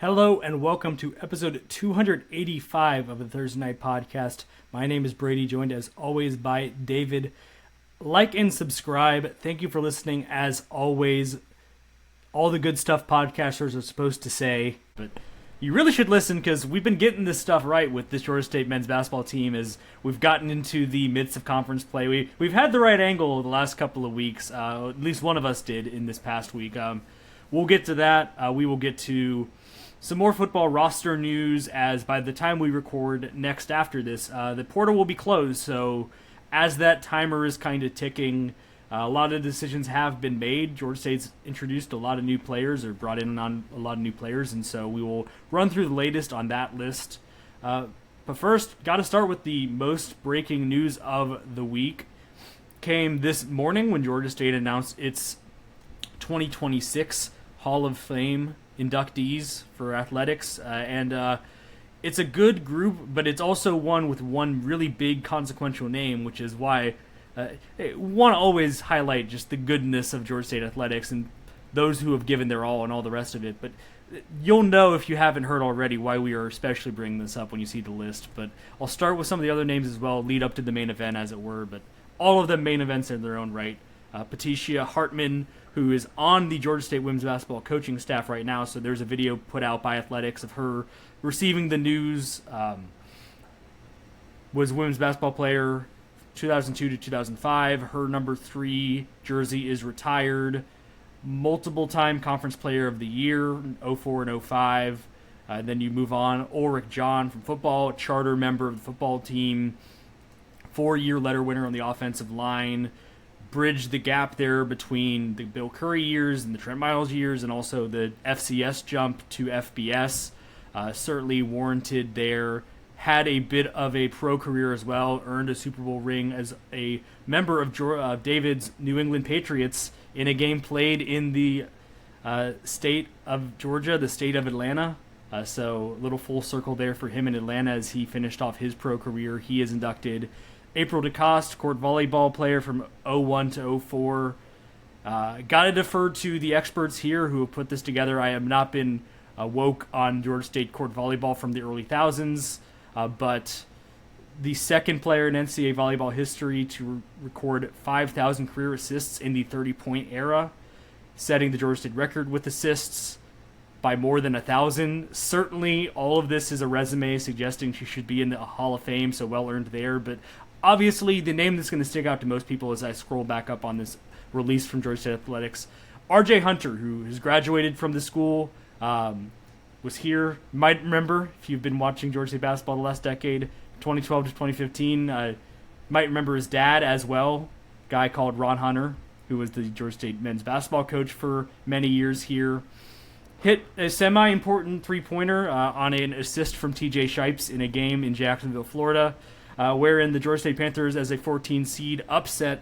Hello and welcome to episode 285 of the Thursday Night Podcast. My name is Brady, joined as always by David. Like and subscribe. Thank you for listening as always. All the good stuff podcasters are supposed to say, but you really should listen because we've been getting this stuff right with this Georgia State men's basketball team as we've gotten into the midst of conference play. We've had the right angle the last couple of weeks. At least one of us did in this past week. We'll get to that. We will get to some more football roster news as by the time we record next after this, the portal will be closed. So as that timer is kind of ticking, a lot of decisions have been made. Georgia State's introduced a lot of new players or brought in on a lot of new players. And so we will run through the latest on that list. But first, got to start with the most breaking news of the week. Came this morning when Georgia State announced its 2026 Hall of Fame inductees for athletics, and it's a good group, but it's also one with one really big consequential name, which is why I want to always highlight just the goodness of Georgia State athletics and those who have given their all and all the rest of it. But you'll know if you haven't heard already why we are especially bringing this up when you see the list. But I'll start with some of the other names as well, lead up to the main event as it were, but all of them main events in their own right. Patricia Hartman, who is on the Georgia State women's basketball coaching staff right now. So there's a video put out by Athletics of her receiving the news. Was a women's basketball player 2002 to 2005. Her number 3 jersey is retired. Multiple-time conference player of the year, 04 and 05. Then you move on. Ulrich John from football, charter member of the football team. 4-year letter winner on the offensive line. Bridge the gap there between the Bill Curry years and the Trent Miles years and also the FCS jump to FBS. Certainly warranted there. Had a bit of a pro career as well. Earned a Super Bowl ring as a member of David's New England Patriots in a game played in the state of Georgia, the state of Atlanta. So a little full circle there for him in Atlanta as he finished off his pro career. He is inducted. April DeCoste, court volleyball player from 01 to 04. Got to defer to the experts here who have put this together. I have not been woke on Georgia State court volleyball from the early thousands, but the second player in NCAA volleyball history to record 5,000 career assists in the 30-point era, setting the Georgia State record with assists by more than 1,000. Certainly, all of this is a resume suggesting she should be in the Hall of Fame, so well earned there, but obviously, the name that's going to stick out to most people as I scroll back up on this release from Georgia State Athletics, R.J. Hunter, who has graduated from the school, was here. You might remember, if you've been watching Georgia State basketball the last decade, 2012 to 2015, might remember his dad as well, a guy called Ron Hunter, who was the Georgia State men's basketball coach for many years here. Hit a semi-important three-pointer on an assist from T.J. Shipes in a game in Jacksonville, Florida, wherein the Georgia State Panthers, as a 14 seed, upset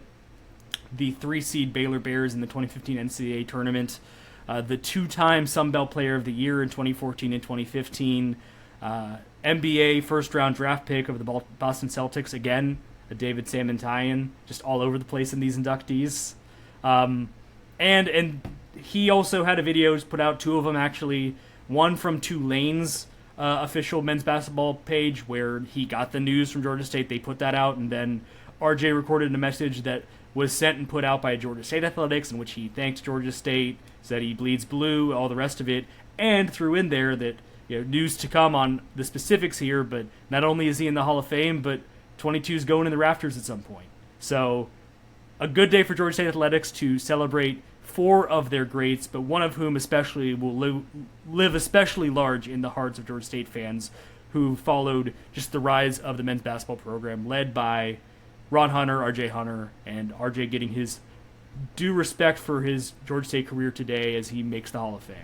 the 3 seed Baylor Bears in the 2015 NCAA tournament. The 2-time Sun Belt Player of the Year in 2014 and 2015. NBA first-round draft pick of the Boston Celtics, again, a David Samanthayan, just all over the place in these inductees. And he also had a videos put out, 2 of them actually, one from Tulane's official men's basketball page where he got the news from Georgia State. They put that out, and then RJ recorded a message that was sent and put out by Georgia State Athletics in which he thanked Georgia State, said he bleeds blue, all the rest of it, and threw in there that news to come on the specifics here, but not only is he in the Hall of Fame, but 22 is going in the rafters at some point. So a good day for Georgia State Athletics to celebrate 4 of their greats, but one of whom especially will live especially large in the hearts of Georgia State fans who followed just the rise of the men's basketball program, led by Ron Hunter, R.J. Hunter, and R.J. getting his due respect for his Georgia State career today as he makes the Hall of Fame.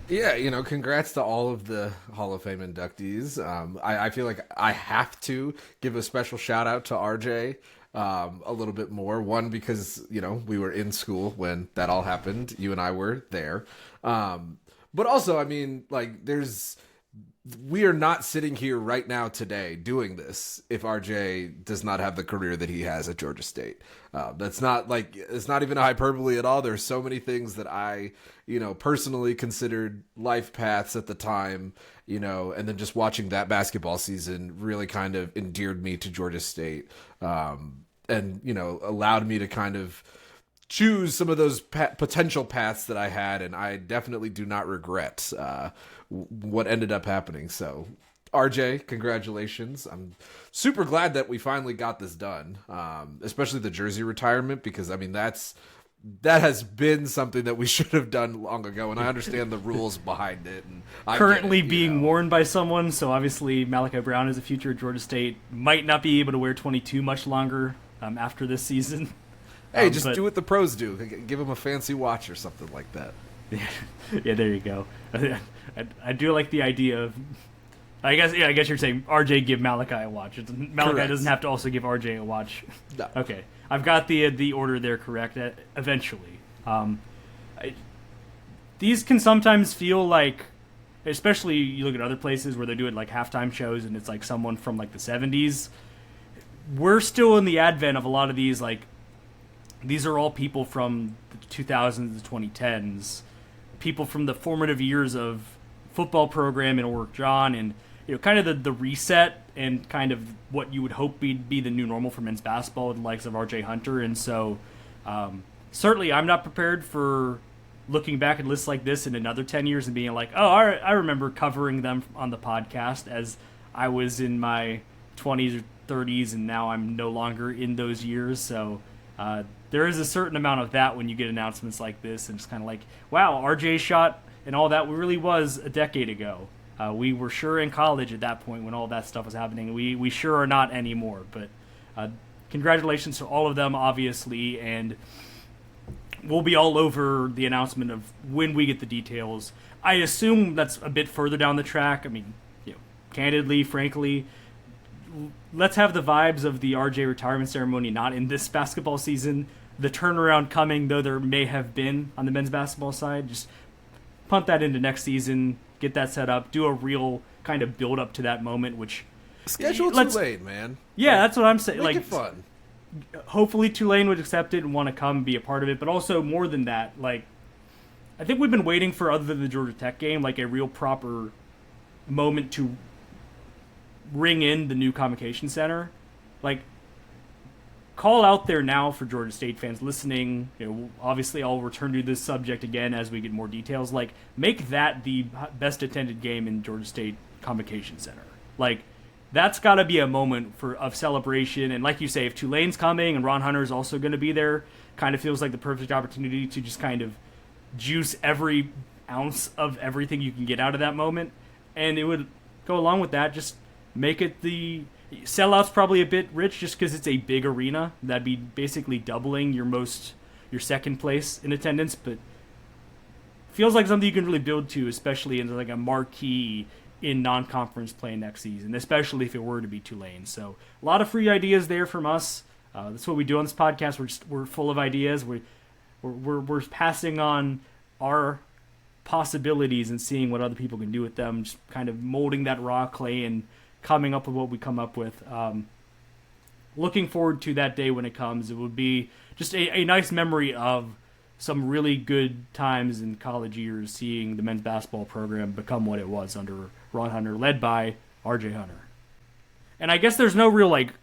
Yeah, congrats to all of the Hall of Fame inductees. I feel like I have to give a special shout out to R.J., a little bit more. One, because, we were in school when that all happened. You and I were there. But also, there's we are not sitting here right now today doing this if RJ does not have the career that he has at Georgia State. That's not like, it's not even a hyperbole at all. There's so many things that I, personally considered life paths at the time, and then just watching that basketball season really kind of endeared me to Georgia State, and, allowed me to kind of choose some of those potential paths that I had. And I definitely do not regret, what ended up happening. So RJ, congratulations. I'm super glad that we finally got this done. Especially the jersey retirement, because that has been something that we should have done long ago, and I understand the rules behind it. And currently being worn by someone, so obviously Malachi Brown is a future at Georgia State, might not be able to wear 22 much longer after this season. Hey, just do what the pros do. Give him a fancy watch or something like that. Yeah, there you go. I do like the idea of, I guess you're saying RJ give Malachi a watch. Malachi Correct. doesn't have to also give RJ a watch. No. Okay, I've got the order there correct. Eventually, these can sometimes feel like, especially you look at other places where they're doing like halftime shows and it's like someone from like the 70s. We're still in the advent of a lot of these, like, these are all people from the 2000s, the 2010s, people from the formative years of football program and Ork John, and kind of the reset and kind of what you would hope would be the new normal for men's basketball with the likes of RJ Hunter. And so certainly I'm not prepared for looking back at lists like this in another 10 years and being like, oh, I remember covering them on the podcast as I was in my 20s or 30s, and now I'm no longer in those years. So there is a certain amount of that when you get announcements like this, and it's kind of like, wow, RJ shot and all that really was a decade ago. We were sure in college at that point when all that stuff was happening. We sure are not anymore. But congratulations to all of them, obviously, and we'll be all over the announcement of when we get the details. I assume that's a bit further down the track. I mean, candidly, frankly, let's have the vibes of the RJ retirement ceremony not in this basketball season. The turnaround coming, though there may have been on the men's basketball side, just punt that into next season, get that set up, do a real kind of build up to that moment, which schedule Tulane, man. Yeah, that's what I'm saying. Make like, it fun. Hopefully Tulane would accept it and want to come and be a part of it, but also more than that, like, I think we've been waiting for, other than the Georgia Tech game, like a real proper moment to ring in the new Convocation Center. Like, call out there now for Georgia State fans listening. Obviously I'll return to this subject again as we get more details. Like, make that the best attended game in Georgia State Convocation Center. Like, that's got to be a moment of celebration. And like you say, if Tulane's coming and Ron Hunter's also going to be there, kind of feels like the perfect opportunity to just kind of juice every ounce of everything you can get out of that moment. And it would go along with that, just make it the sellout's probably a bit rich just because it's a big arena. That'd be basically doubling your second place in attendance, but feels like something you can really build to, especially into like a marquee in non-conference play next season, especially if it were to be Tulane. So a lot of free ideas there from us. That's what we do on this podcast. We're full of ideas. We're passing on our possibilities and seeing what other people can do with them, just kind of molding that raw clay and coming up with what we come up with. Looking forward to that day when it comes. It would be just a nice memory of some really good times in college years, seeing the men's basketball program become what it was under Ron Hunter, led by RJ Hunter. And I guess there's no real like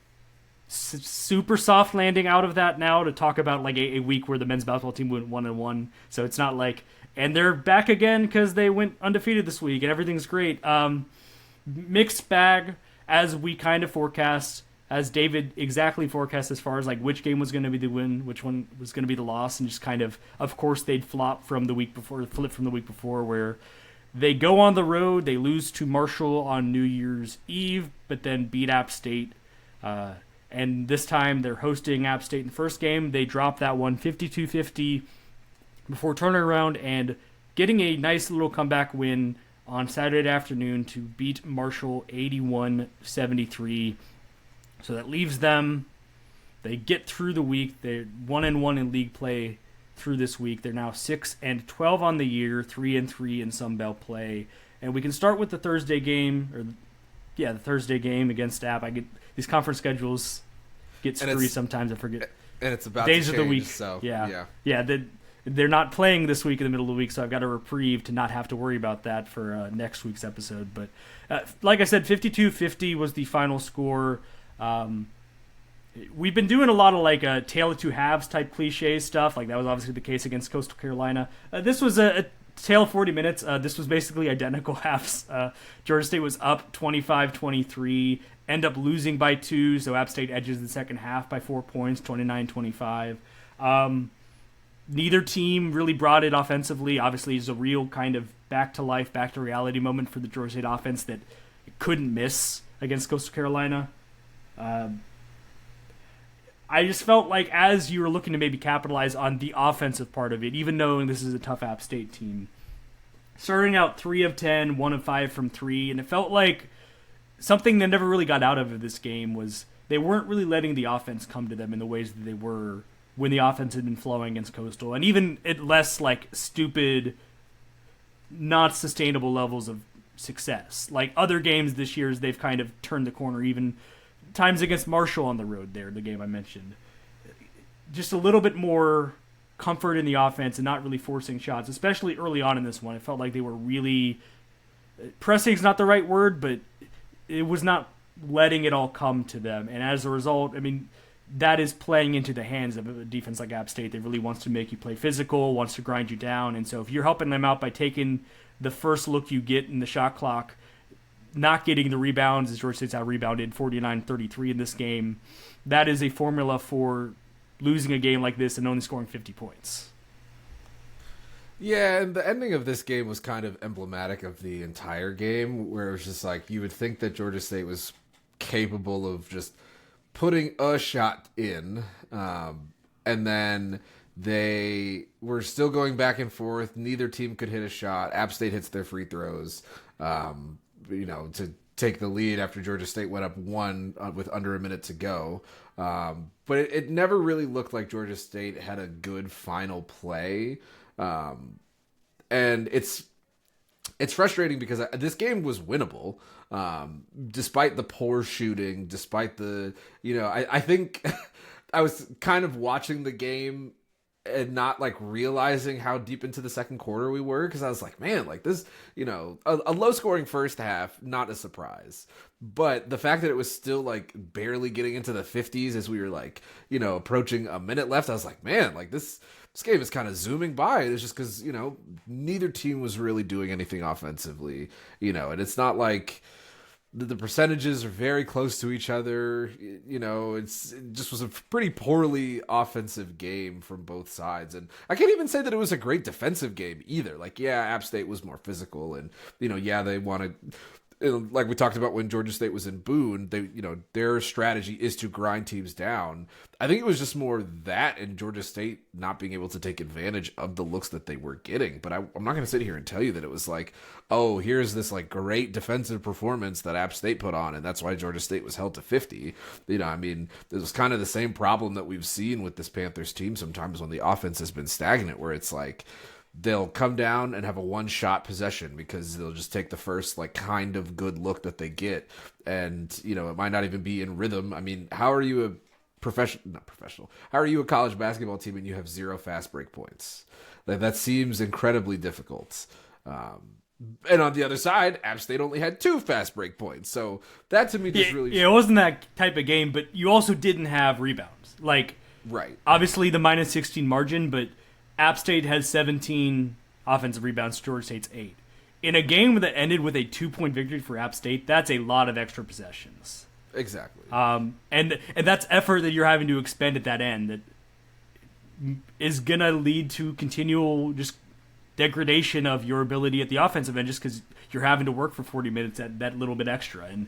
super soft landing out of that now to talk about like a week where the men's basketball team went 1-1. So it's not like, and they're back again because they went undefeated this week and everything's great. Mixed bag, as we kind of forecast, as David exactly forecast, as far as like which game was going to be the win, which one was going to be the loss, and just kind of course they'd flip from the week before, where they go on the road, they lose to Marshall on New Year's Eve, but then beat App State, and this time they're hosting App State in the first game. They drop that one 52-50 before turning around and getting a nice little comeback win on Saturday afternoon to beat Marshall 81-73. So that leaves them, they get through the week. They're 1-1 in league play through this week. They're now 6-12 on the year, 3-3 in Sun Belt play. And we can start with the Thursday game, the Thursday game against App. I get these conference schedules get screwy sometimes. I forget. And it's about days to of change, the week. So yeah. They're not playing this week in the middle of the week, so I've got a reprieve to not have to worry about that for next week's episode. But like I said, 52-50 was the final score. We've been doing a lot of like a tale of two halves type cliche stuff. Like that was obviously the case against Coastal Carolina. This was a tale of 40 minutes. This was basically identical halves. Georgia State was up 25-23, end up losing by 2, so App State edges the second half by 4 points, 29-25. Neither team really brought it offensively. Obviously, it's a real kind of back to life, back to reality moment for the Georgia State offense that it couldn't miss against Coastal Carolina. I just felt like as you were looking to maybe capitalize on the offensive part of it, even knowing this is a tough App State team, starting out 3 of 10, 1 of 5 from 3, and it felt like something that never really got out of this game was they weren't really letting the offense come to them in the ways that they were when the offense had been flowing against Coastal, and even at less like stupid, not sustainable levels of success. Like other games this year, they've kind of turned the corner, even times against Marshall on the road there, the game I mentioned. Just a little bit more comfort in the offense and not really forcing shots, especially early on in this one. It felt like they were really... pressing is not the right word, but it was not letting it all come to them. And as a result, I mean, that is playing into the hands of a defense like App State that really wants to make you play physical, wants to grind you down. And so if you're helping them out by taking the first look you get in the shot clock, not getting the rebounds, as Georgia State's out-rebounded 49-33 in this game, that is a formula for losing a game like this and only scoring 50 points. Yeah, and the ending of this game was kind of emblematic of the entire game, where it was just like, you would think that Georgia State was capable of just putting a shot in, and then they were still going back and forth. Neither team could hit a shot. App State hits their free throws, to take the lead after Georgia State went up 1 with under a minute to go. But it never really looked like Georgia State had a good final play. And it's frustrating because this game was winnable, despite the poor shooting, despite the, I think I was kind of watching the game and not like realizing how deep into the second quarter we were, because I was like, man, like this, a low scoring first half, not a surprise. But the fact that it was still like barely getting into the 50s as we were like, approaching a minute left, I was like, man, like this game is kind of zooming by. It's just because, neither team was really doing anything offensively, and it's not like the percentages are very close to each other. It just was a pretty poorly offensive game from both sides. And I can't even say that it was a great defensive game either. Like, yeah, App State was more physical and, they want to, like we talked about when Georgia State was in Boone, they, their strategy is to grind teams down. I think it was just more that and Georgia State not being able to take advantage of the looks that they were getting. But I'm not going to sit here and tell you that it was like, oh, here's this like great defensive performance that App State put on, and that's why Georgia State was held to 50. It was kind of the same problem that we've seen with this Panthers team sometimes when the offense has been stagnant, where it's like, they'll come down and have a one-shot possession because they'll just take the first like kind of good look that they get, and it might not even be in rhythm. I mean, how are you how are you a college basketball team and you have 0 fast break points? That seems incredibly difficult. And on the other side, App State only had 2 fast break points, so that to me just really it wasn't that type of game. But you also didn't have rebounds, like right. Obviously the -16 margin, but App State has 17 offensive rebounds, Georgia State's 8. In a game that ended with a 2-point victory for App State, that's a lot of extra possessions. Exactly. And that's effort that you're having to expend at that end that is going to lead to continual just degradation of your ability at the offensive end just because you're having to work for 40 minutes at that little bit extra. And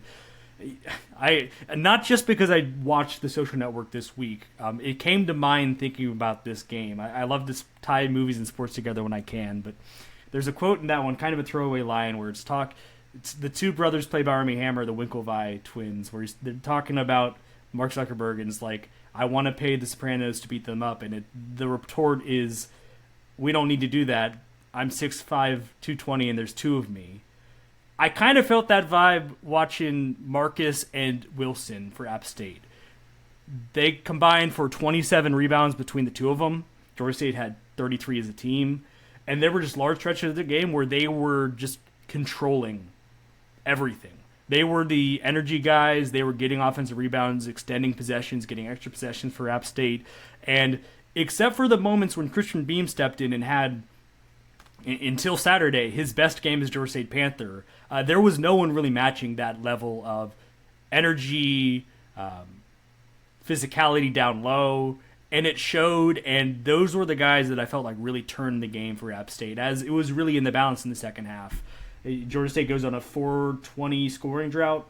not just because I watched The Social Network this week. It came to mind thinking about this game. I love to tie movies and sports together when I can, but there's a quote in that one, kind of a throwaway line, where it's the two brothers played by Armie Hammer, the Winklevi twins, where they're talking about Mark Zuckerberg, and it's like, I want to pay the Sopranos to beat them up, and the retort is, we don't need to do that. I'm 6'5", 220, and there's 2 of me. I kind of felt that vibe watching Marcus and Wilson for App State. They combined for 27 rebounds between the two of them. Georgia State had 33 as a team. And there were just large stretches of the game where they were just controlling everything. They were the energy guys. They were getting offensive rebounds, extending possessions, getting extra possessions for App State. And except for the moments when Christian Beam stepped in and had, until Saturday, his best game as Georgia State Panther, there was no one really matching that level of energy, physicality down low, and it showed, and those were the guys that I felt like really turned the game for App State, as it was really in the balance in the second half. Georgia State goes on a 4:20 scoring drought,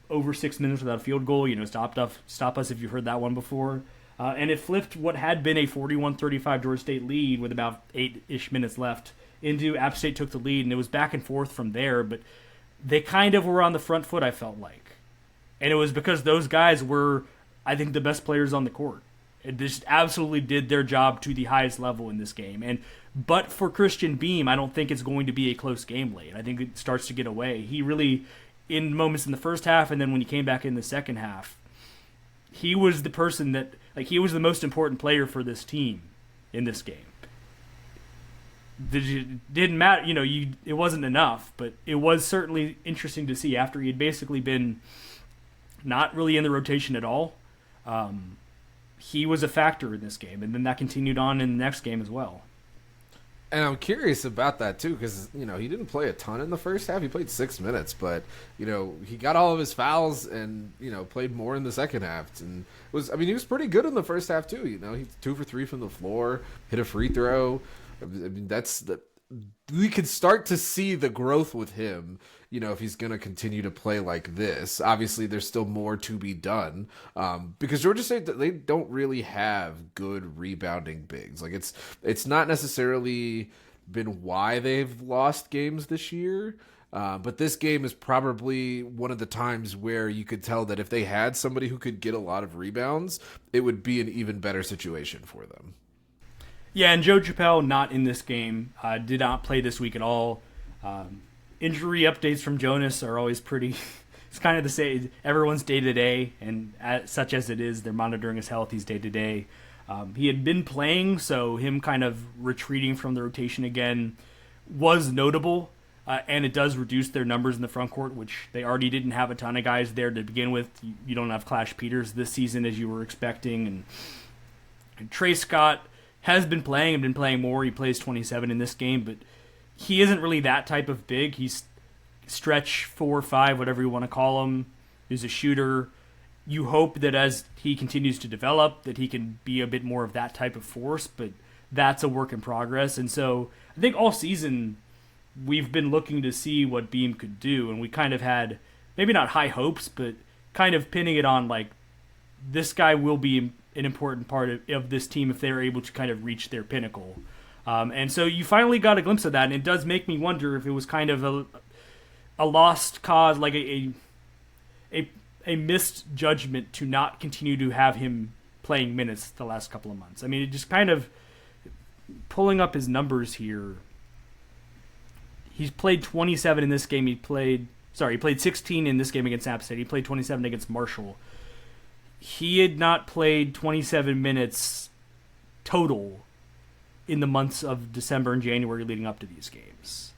over 6 minutes without a field goal. Stop us if you've heard that one before. And it flipped what had been a 41-35 Georgia State lead with about 8-ish minutes left into App State took the lead, and it was back and forth from there, but they kind of were on the front foot, I felt like. And it was because those guys were, I think, the best players on the court. It just absolutely did their job to the highest level in this game. But for Christian Beam, I don't think it's going to be a close game late. I think it starts to get away. He really, in moments in the first half, and then when he came back in the second half, he was the person that, he was the most important player for this team in this game. Didn't matter, it wasn't enough, but it was certainly interesting to see after he had basically been not really in the rotation at all. He was a factor in this game, and then that continued on in the next game as well. And I'm curious about that, too, because, he didn't play a ton in the first half. He played 6 minutes, but, he got all of his fouls and, played more in the second half. And he was pretty good in the first half, too. He's 2 for 3 from the floor, hit a free throw. We could start to see the growth with him, if he's going to continue to play like this. Obviously, there's still more to be done because Georgia State, they don't really have good rebounding bigs. It's not necessarily been why they've lost games this year, but this game is probably one of the times where you could tell that if they had somebody who could get a lot of rebounds, it would be an even better situation for them. Yeah, and Joe Chappelle not in this game, did not play this week at all. Injury updates from Jonas are always pretty. It's kind of the same. Everyone's day to day, and such as it is, they're monitoring his health. He's day to day. He had been playing, so him kind of retreating from the rotation again was notable, and it does reduce their numbers in the front court, which they already didn't have a ton of guys there to begin with. You don't have Clash Peters this season as you were expecting, and Trey Scott has been playing and been playing more. He plays 27 in this game, but he isn't really that type of big. He's stretch 4 or 5, whatever you want to call him. He's a shooter. You hope that as he continues to develop, that he can be a bit more of that type of force, but that's a work in progress. And so I think all season we've been looking to see what Beam could do, and we kind of had maybe not high hopes, but kind of pinning it on this guy will be an important part of this team if they're able to kind of reach their pinnacle. And so you finally got a glimpse of that, and it does make me wonder if it was kind of a lost cause, like a missed judgment to not continue to have him playing minutes the last couple of months. It just kind of pulling up his numbers here. He's played 27 in this game. He played 16 in this game against App State. He played 27 against Marshall. He had not played 27 minutes total in the months of December and January leading up to these games.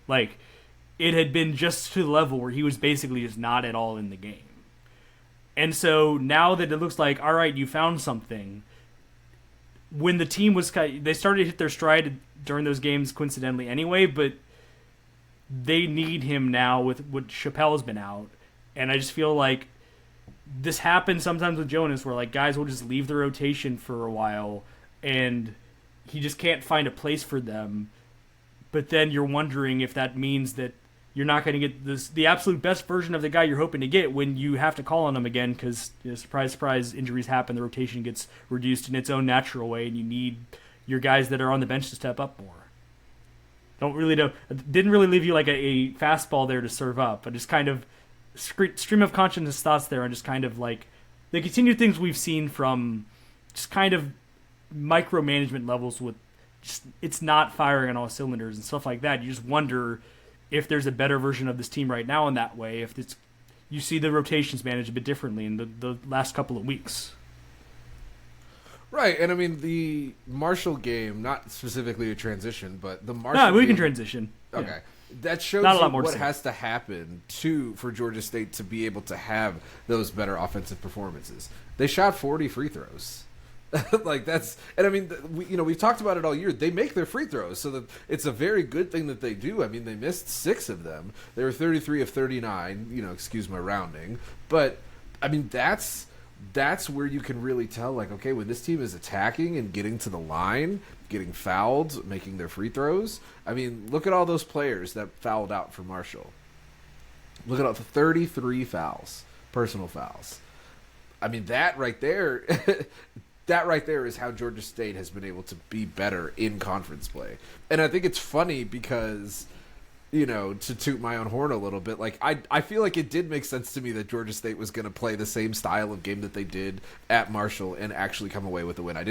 It had been just to the level where he was basically just not at all in the game. And so now that it looks like, all right, you found something, when the team was they started to hit their stride during those games coincidentally anyway, but they need him now with what Chappelle's been out. And I just feel like this happens sometimes with Jonas where guys will just leave the rotation for a while and he just can't find a place for them. But then you're wondering if that means that you're not going to get the absolute best version of the guy you're hoping to get when you have to call on him again because, surprise, surprise, injuries happen. The rotation gets reduced in its own natural way, and you need your guys that are on the bench to step up more. Didn't really leave you a fastball there to serve up, but just kind of stream of consciousness thoughts there, and just kind of the continued things we've seen from just kind of micromanagement levels with just it's not firing on all cylinders and stuff like that. You just wonder if there's a better version of this team right now in that way, if it's you see the rotations managed a bit differently in the last couple of weeks. Right, and I mean the Marshall game, not specifically a transition, but the Marshall No, we game, can transition. Okay. Yeah. That shows Not a lot you more to what say. has to happen for Georgia State to be able to have those better offensive performances. They shot 40 free throws. Like that's, and I mean, we've talked about it all year. They make their free throws, so that it's a very good thing that they do. I mean, they missed 6 of them. They were 33 of 39. Excuse my rounding, but I mean that's where you can really tell, like, okay, when this team is attacking and getting to the line, getting fouled, making their free throws. I mean, look at all those players that fouled out for Marshall. Look at all the 33 fouls, personal fouls. I mean, that right there, that right there is how Georgia State has been able to be better in conference play. And I think it's funny because, to toot my own horn a little bit, like I feel like it did make sense to me that Georgia State was going to play the same style of game that they did at Marshall and actually come away with a win. I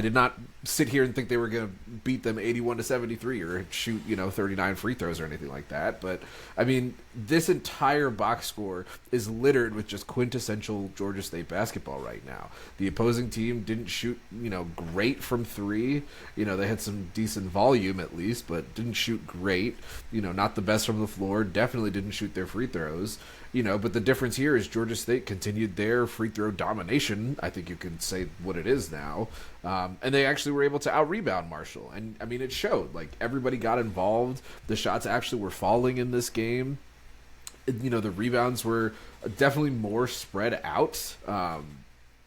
did not sit here and think they were going to beat them 81-73 or shoot 39 free throws or anything like that. But I mean, this entire box score is littered with just quintessential Georgia State basketball right now. The opposing team didn't shoot great from 3. They had some decent volume at least, but didn't shoot great. Not the best from the floor. Definitely didn't shoot their free throws. But the difference here is Georgia State continued their free throw domination. I think you can say what it is now. And they actually were able to out-rebound Marshall. And, I mean, it showed. Like, everybody got involved. The shots actually were falling in this game. The rebounds were definitely more spread out. And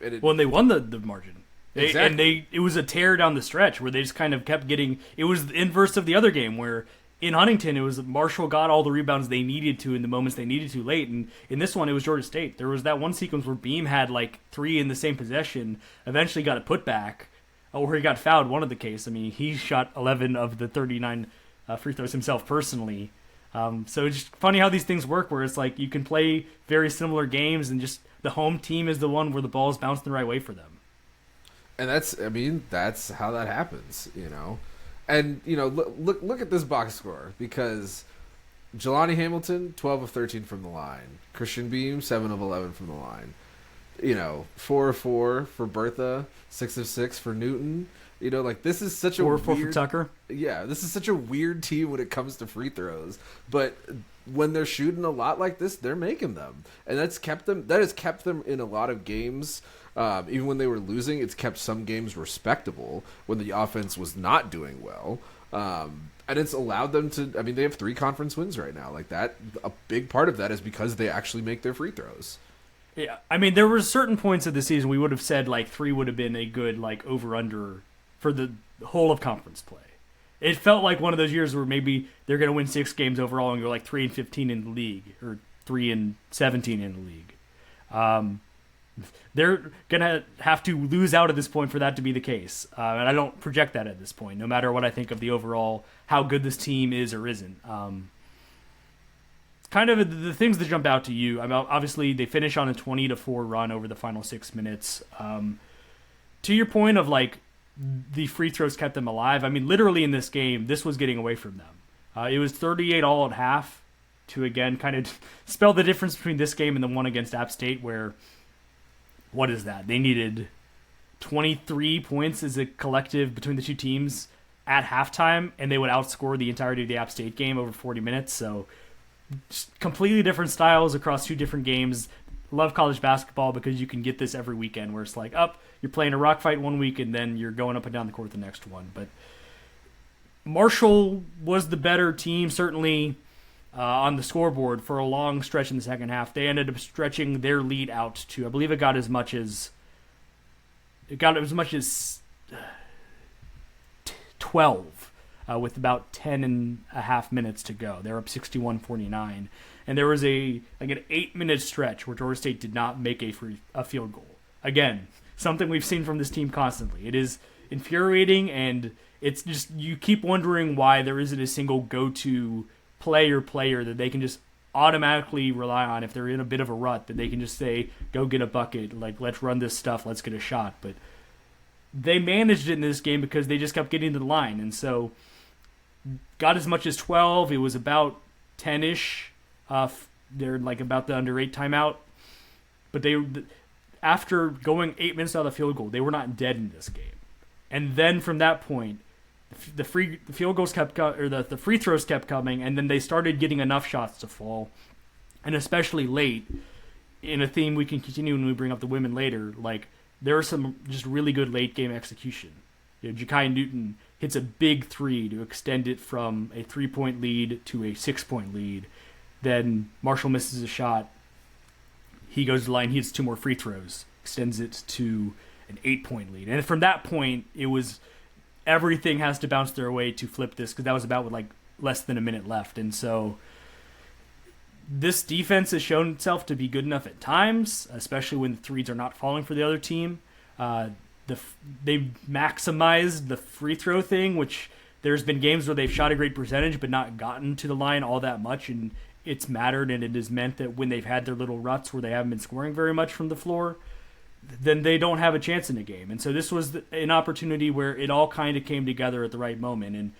they won the margin. Exactly. And it was a tear down the stretch where they just kind of kept getting – it was the inverse of the other game where – in Huntington, it was Marshall got all the rebounds they needed to in the moments they needed to late. And in this one, it was Georgia State. There was that one sequence where Beam had like 3 in the same possession, eventually got a putback, or he got fouled, one of the case. I mean, he shot 11 of the 39 free throws himself personally. So it's just funny how these things work where it's like you can play very similar games and just the home team is the one where the ball is bouncing the right way for them. And that's how that happens, And, look at this box score, because Jelani Hamilton, 12 of 13 from the line. Christian Beam, 7 of 11 from the line. 4 of 4 for Bertha, 6 of 6 for Newton. This is such a 4 weird... 4 for Tucker. Yeah, this is such a weird team when it comes to free throws. But when they're shooting a lot like this, they're making them. And that has kept them in a lot of games. Even when they were losing, it's kept some games respectable when the offense was not doing well. And it's allowed them to, I mean, they have 3 conference wins right now. Like that, a big part of that is because they actually make their free throws. Yeah, I mean, there were certain points of the season we would have said like 3 would have been a good like over-under for the whole of conference play. It felt like one of those years where maybe they're going to win 6 games overall and go like 3-15 in the league or 3-17 in the league. They're going to have to lose out at this point for that to be the case. And I don't project that at this point, no matter what I think of the overall, how good this team is or isn't. Kind of the things that jump out to you, I mean, obviously they finish on a 20-4 run over the final 6 minutes. To your point of like the free throws kept them alive, I mean, literally in this game, this was getting away from them. It was 38 all at half to, again, kind of spell the difference between this game and the one against App State where... What is that? They needed 23 points as a collective between the two teams at halftime, and they would outscore the entirety of the App State game over 40 minutes. So just completely different styles across 2 different games. Love college basketball because you can get this every weekend where it's like, you're playing a rock fight one week, and then you're going up and down the court the next one. But Marshall was the better team, certainly. On the scoreboard for a long stretch in the second half. They ended up stretching their lead out to, I believe it got as much as 12 with about 10 and a half minutes to go. They're up 61-49. And there was an 8-minute stretch where Georgia State did not make a field goal. Again, something we've seen from this team constantly. It is infuriating, and it's just, you keep wondering why there isn't a single go-to player that they can just automatically rely on if they're in a bit of a rut, that they can just say, go get a bucket, like, let's run this stuff, let's get a shot. But they managed it in this game because they just kept getting to the line, and so got as much as 12. It was about 10-ish. They're like about the under 8 timeout. But after going 8 minutes out of the field goal, they were not dead in this game. And then from that point, the field goals the free throws kept coming, and then they started getting enough shots to fall. And especially late, in a theme we can continue when we bring up the women later, like there was some just really good late game execution. Ja'Kai Newton hits a big 3 to extend it from a 3-point lead to a 6-point lead. Then Marshall misses a shot. He goes to the line, he hits 2 more free throws, extends it to an 8-point lead. And from that point, it was everything has to bounce their way to flip this, because that was about with like less than a minute left. And so this defense has shown itself to be good enough at times, especially when the threes are not falling for the other team. They've maximized the free throw thing, which there's been games where they've shot a great percentage but not gotten to the line all that much, and it's mattered, and it has meant that when they've had their little ruts where they haven't been scoring very much from the floor, then they don't have a chance in the game. And so this was an opportunity where it all kind of came together at the right moment, and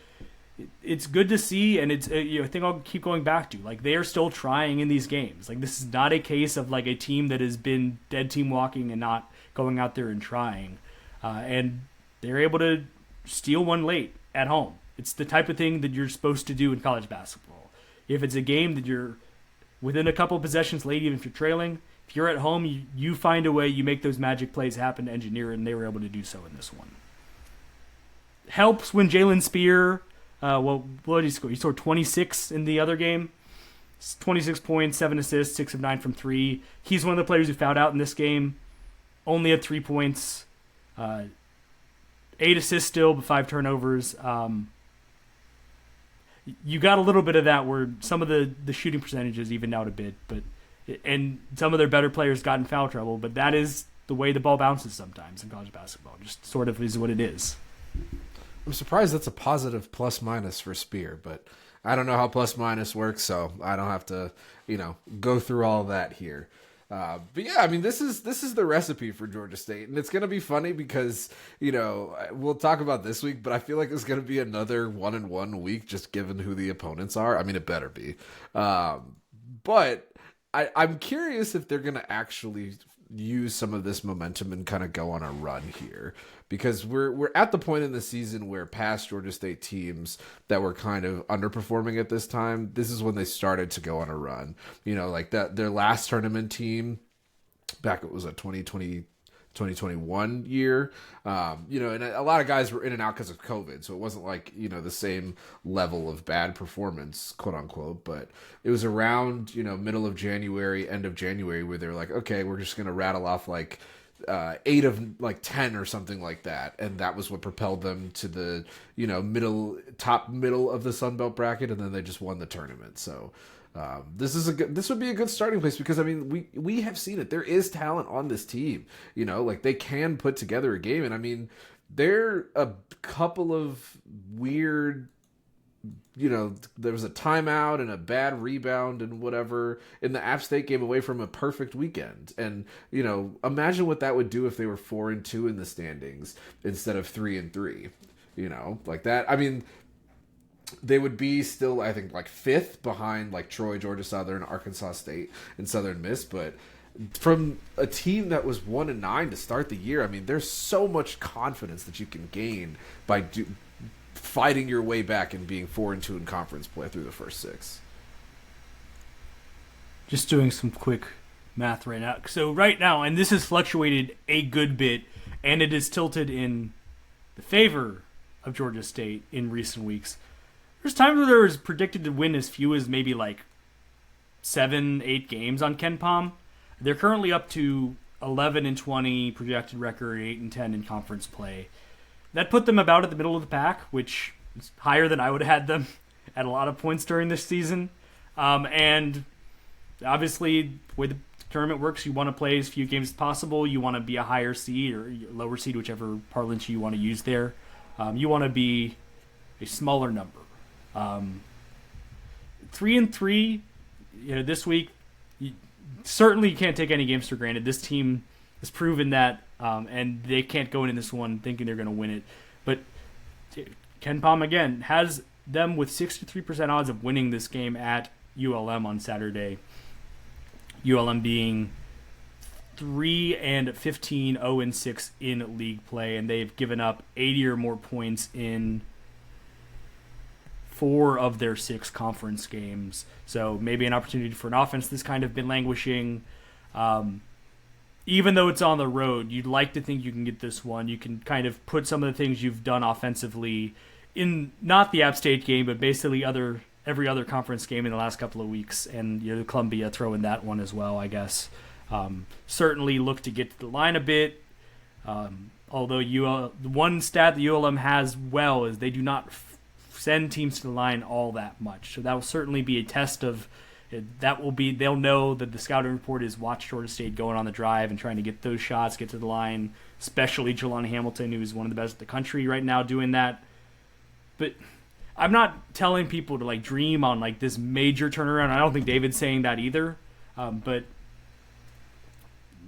it's good to see. And it's a thing I'll keep going back to. Like, they are still trying in these games. Like, this is not a case of like a team that has been dead team walking and not going out there and trying. And they're able to steal one late at home. It's the type of thing that you're supposed to do in college basketball. If it's a game that you're within a couple of possessions late, even if you're trailing, if you're at home, you find a way, you make those magic plays happen to engineer it, and they were able to do so in this one. Helps when Jalen Spear, what did he score? He scored 26 in the other game. 26 points, 7 assists, 6 of 9 from 3. He's one of the players who fouled out in this game. Only had 3 points. 8 assists still, but 5 turnovers. You got a little bit of that where some of the shooting percentages evened out a bit, and some of their better players got in foul trouble, but that is the way the ball bounces sometimes in college basketball. Just sort of is what it is. I'm surprised that's a positive plus-minus for Spear, but I don't know how plus-minus works, so I don't have to, go through all that here. But yeah, I mean, this is the recipe for Georgia State, and it's going to be funny because, we'll talk about this week, but I feel like it's going to be another 1-1 week just given who the opponents are. I mean, it better be. But I'm curious if they're going to actually use some of this momentum and kind of go on a run here, because we're at the point in the season where past Georgia State teams that were kind of underperforming at this time, this is when they started to go on a run. Like that their last tournament team back, it was a 2021 year, and a lot of guys were in and out because of COVID, so it wasn't like the same level of bad performance, quote unquote, but it was around middle of January, end of January, where they're like, okay, we're just gonna rattle off like 8 of like 10 or something like that, and that was what propelled them to the top middle of the Sun Belt bracket, and then they just won the tournament. So this would be a good starting place, because I mean we have seen it. There is talent on this team, like they can put together a game, and I mean there a couple of weird, there was a timeout and a bad rebound and whatever in the App State game away from a perfect weekend, and imagine what that would do if they were 4-2 in the standings instead of 3-3, like that. I mean, they would be still, I think, like 5th behind like Troy, Georgia Southern, Arkansas State, and Southern Miss. But from a team that was 1-9 to start the year, I mean, there's so much confidence that you can gain by fighting your way back and being 4-2 in conference play through the first 6. Just doing some quick math right now. So right now, and this has fluctuated a good bit, and it is tilted in the favor of Georgia State in recent weeks. There's times where there was predicted to win as few as maybe like 7-8 games on KenPom. They're currently up to 11-20 projected record, 8-10 in conference play. That put them about at the middle of the pack, which is higher than I would have had them at a lot of points during this season. And obviously, the way the tournament works, you want to play as few games as possible. You want to be a higher seed or lower seed, whichever parlance you want to use there. You want to be a smaller number. 3-3, this week, certainly you can't take any games for granted. This team has proven that, and they can't go into this one thinking they're going to win it. But KenPom, again, has them with 63% odds of winning this game at ULM on Saturday. ULM being 3-15, 0-6 in league play, and they've given up 80 or more points in 4 of their 6 conference games. So maybe an opportunity for an offense that's kind of been languishing. Even though it's on the road, you'd like to think you can get this one. You can kind of put some of the things you've done offensively in not the App State game, but basically every other conference game in the last couple of weeks, and Columbia throw in that one as well, I guess. Certainly look to get to the line a bit. Although the one stat that ULM has well is they do not send teams to the line all that much. So that will certainly be a test of they'll know that the scouting report is watch Georgia State going on the drive and trying to get those shots, get to the line, especially Jelani Hamilton, who is one of the best in the country right now doing that. But I'm not telling people to dream on this major turnaround. I don't think David's saying that either. But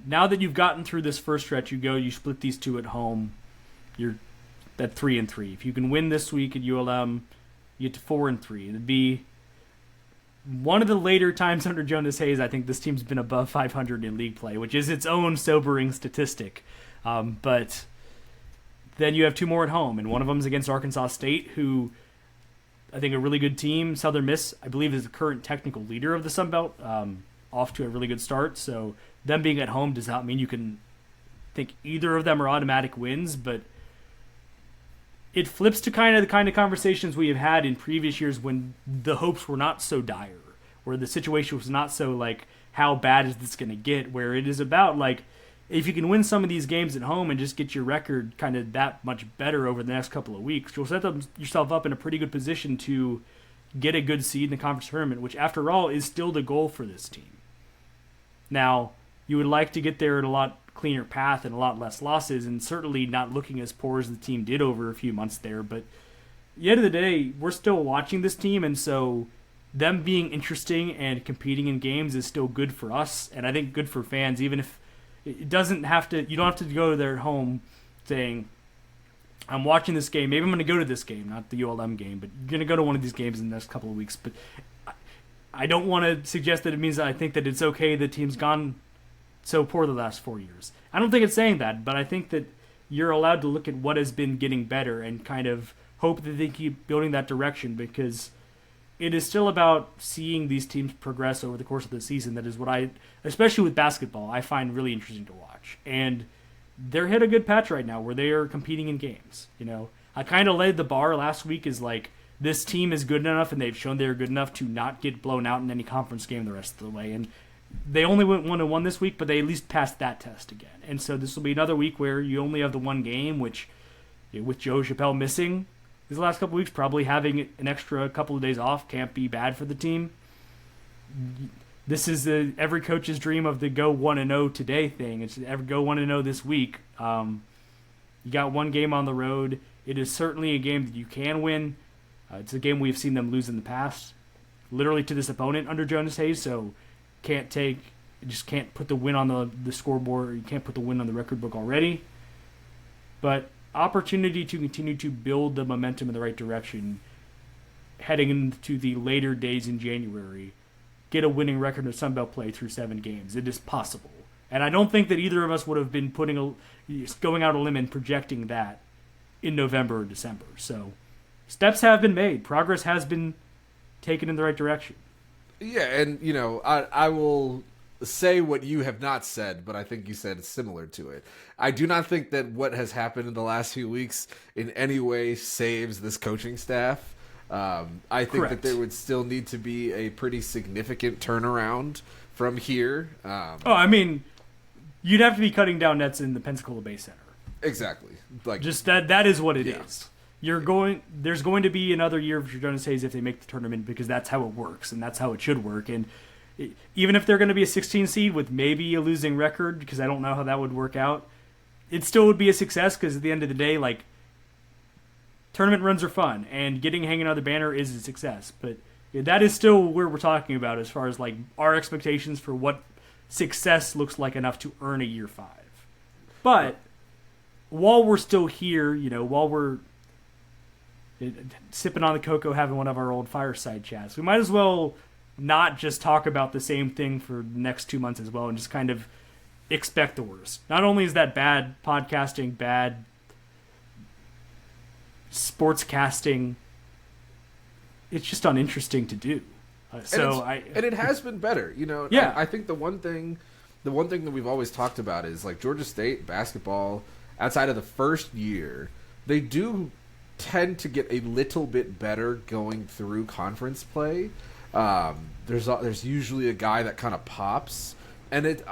now that you've gotten through this first stretch, you split these 2 at home, you're at 3-3. If you can win this week at ULM, you get to 4-3. It'd be one of the later times under Jonas Hayes. I think this team's been above 500 in league play, which is its own sobering statistic. But then you have 2 more at home, and one of them is against Arkansas State, who I think a really good team. Southern Miss, I believe, is the current technical leader of the Sun Belt, off to a really good start. So them being at home does not mean you can think either of them are automatic wins, but it flips to the kind of conversations we have had in previous years when the hopes were not so dire, where the situation was not so how bad is this going to get, where it is about if you can win some of these games at home and just get your record kind of that much better over the next couple of weeks, you'll set yourself up in a pretty good position to get a good seed in the conference tournament, which after all is still the goal for this team. Now, you would like to get there at a lot cleaner path and a lot less losses, and certainly not looking as poor as the team did over a few months there. But at the end of the day, we're still watching this team, and so them being interesting and competing in games is still good for us, and I think good for fans, even if it doesn't have to. You don't have to go there at home saying, I'm watching this game. Maybe I'm going to go to this game, not the ULM game, but you're going to go to one of these games in the next couple of weeks. But I don't want to suggest that it means that I think that it's okay the team's gone so poor the last 4 years. I don't think it's saying that, but I think that you're allowed to look at what has been getting better and kind of hope that they keep building that direction, because it is still about seeing these teams progress over the course of the season. That is what especially with basketball, I find really interesting to watch. And they're hit a good patch right now where they are competing in games. I kind of laid the bar last week as this team is good enough, and they've shown they're good enough to not get blown out in any conference game the rest of the way. And they only went 1-1 this week, but they at least passed that test again. And so this will be another week where you only have the one game, which with Joe Chappelle missing these last couple of weeks, probably having an extra couple of days off can't be bad for the team. This is every coach's dream of the go 1-0 today thing. It's go 1-0 this week. You got one game on the road. It is certainly a game that you can win. It's a game we've seen them lose in the past, literally to this opponent under Jonas Hayes. So just can't put the win on the scoreboard. You can't put the win on the record book already. But opportunity to continue to build the momentum in the right direction heading into the later days in January. Get a winning record of Sun Belt play through 7 games. It is possible. And I don't think that either of us would have been going out on a limb and projecting that in November or December. So steps have been made. Progress has been taken in the right direction. Yeah, and, I will say what you have not said, but I think you said similar to it. I do not think that what has happened in the last few weeks in any way saves this coaching staff. I think Correct. that there would still need to be a pretty significant turnaround from here. You'd have to be cutting down nets in the Pensacola Bay Center. Exactly. Just that is what it is. There's going to be another year for Jonas Hayes if they make the tournament, because that's how it works and that's how it should work. And even if they're going to be a 16 seed with maybe a losing record, because I don't know how that would work out, it still would be a success, because at the end of the day, tournament runs are fun, and hanging on the banner is a success. But that is still where we're talking about as far as our expectations for what success looks like enough to earn a year 5. But while we're still here, while we're sipping on the cocoa, having one of our old fireside chats, we might as well not just talk about the same thing for the next 2 months as well, and just kind of expect the worst. Not only is that bad podcasting, bad sportscasting, it's just uninteresting to do. And it has been better, you know. Yeah. I think the one thing that we've always talked about is like Georgia State basketball. Outside of the first year, they do tend to get a little bit better going through conference play. There's usually a guy that kind of pops, and it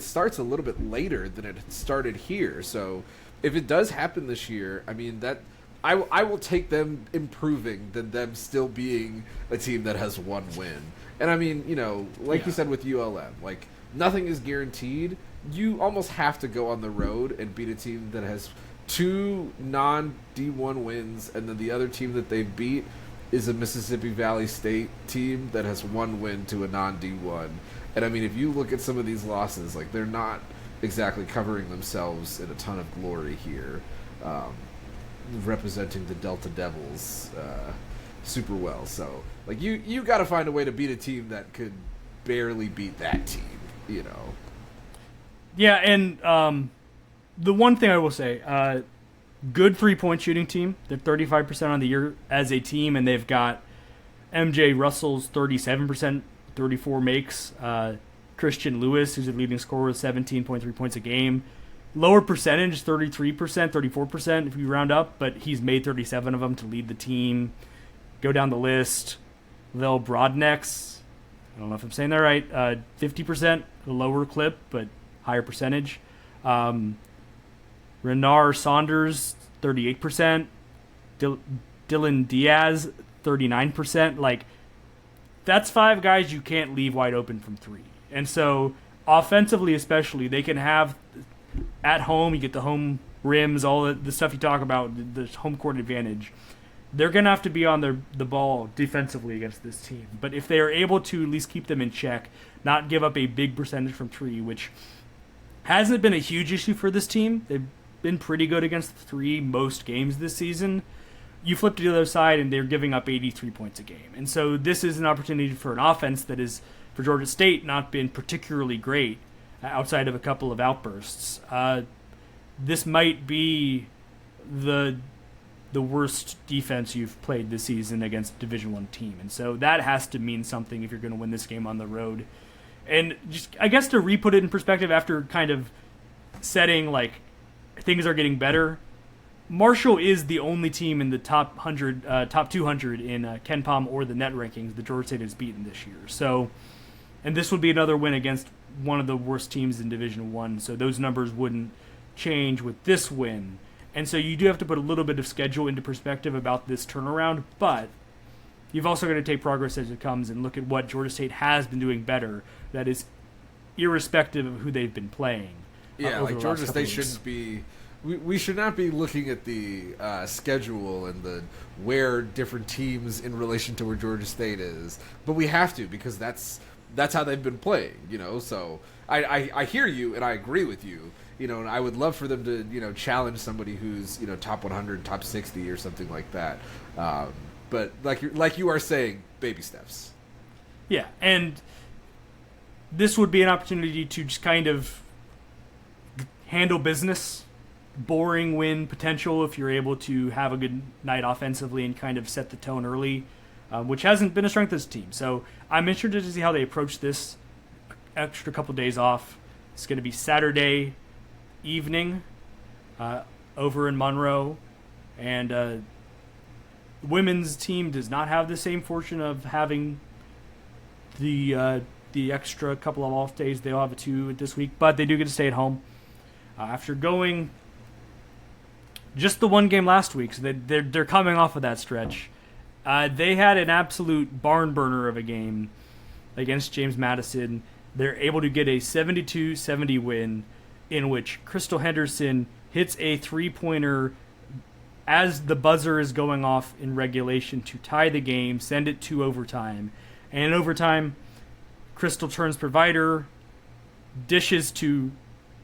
starts a little bit later than it started here. So if it does happen this year, I mean that. I will take them improving than them still being a team that has one win. And I mean, you know, like you said with ULM, like nothing is guaranteed. You almost have to go on the road and beat a team that has 2 non-D1 wins, and then the other team that they beat is a Mississippi Valley State team that has 1 win to a non-D1. And I mean, if you look at some of these losses, like they're not exactly covering themselves in a ton of glory here. Representing the Delta Devils super well. So like you got to find a way to beat a team that could barely beat that team, you know. Yeah, and the one thing I will say, good 3-point shooting team. They're 35% on the year as a team, and they've got MJ Russell's 37%, 34 makes. Christian Lewis, who's a leading scorer with 17.3 points a game. Lower percentage, 33%, 34% if you round up, but he's made 37 of them to lead the team. Go down the list. Vel Broadnex, I don't know if I'm saying that right, 50%, lower clip, but higher percentage. Renard Saunders, 38%. Dylan Diaz, 39%. Like, that's 5 guys you can't leave wide open from 3. And so, offensively especially, they can have... At home, you get the home rims, all the stuff you talk about, the home court advantage. They're going to have to be on the ball defensively against this team. But if they are able to at least keep them in check, not give up a big percentage from 3, which hasn't been a huge issue for this team. They've been pretty good against 3 most games this season. You flip to the other side, and they're giving up 83 points a game. And so this is an opportunity for an offense that is, for Georgia State, not been particularly great. Outside of a couple of outbursts, this might be the worst defense you've played this season against a Division I team, and so that has to mean something if you're going to win this game on the road. And just, I guess, to re-put it in perspective, after kind of setting like things are getting better, Marshall is the only team in the top 200 in KenPom or the net rankings that Georgia State has beaten this year. So, and this would be another win against one of the worst teams in Division I, so those numbers wouldn't change with this win. And so you do have to put a little bit of schedule into perspective about this turnaround, but you've also got to take progress as it comes and look at what Georgia State has been doing better, that is irrespective of who they've been playing. Yeah, like Georgia State shouldn't be... We should not be looking at the schedule and the where different teams in relation to where Georgia State is, but we have to, because that's how they've been playing, you know. So I hear you and I agree with you, you know, and I would love for them to, you know, challenge somebody who's, you know, top 100, top 60 or something like that. But like you are saying, baby steps. Yeah, and this would be an opportunity to just kind of handle business. Boring win potential if you're able to have a good night offensively and kind of set the tone early. Which hasn't been a strength of this team. So I'm interested to see how they approach this extra couple days off. It's going to be Saturday evening over in Monroe. And the women's team does not have the same fortune of having the extra couple of off days. They'll have 2 this week, but they do get to stay at home. After going just the 1 game last week, so they're coming off of that stretch. They had an absolute barn burner of a game against James Madison. They're able to get a 72-70 win in which Crystal Henderson hits a 3-pointer as the buzzer is going off in regulation to tie the game, send it to overtime. And in overtime, Crystal turns provider, dishes to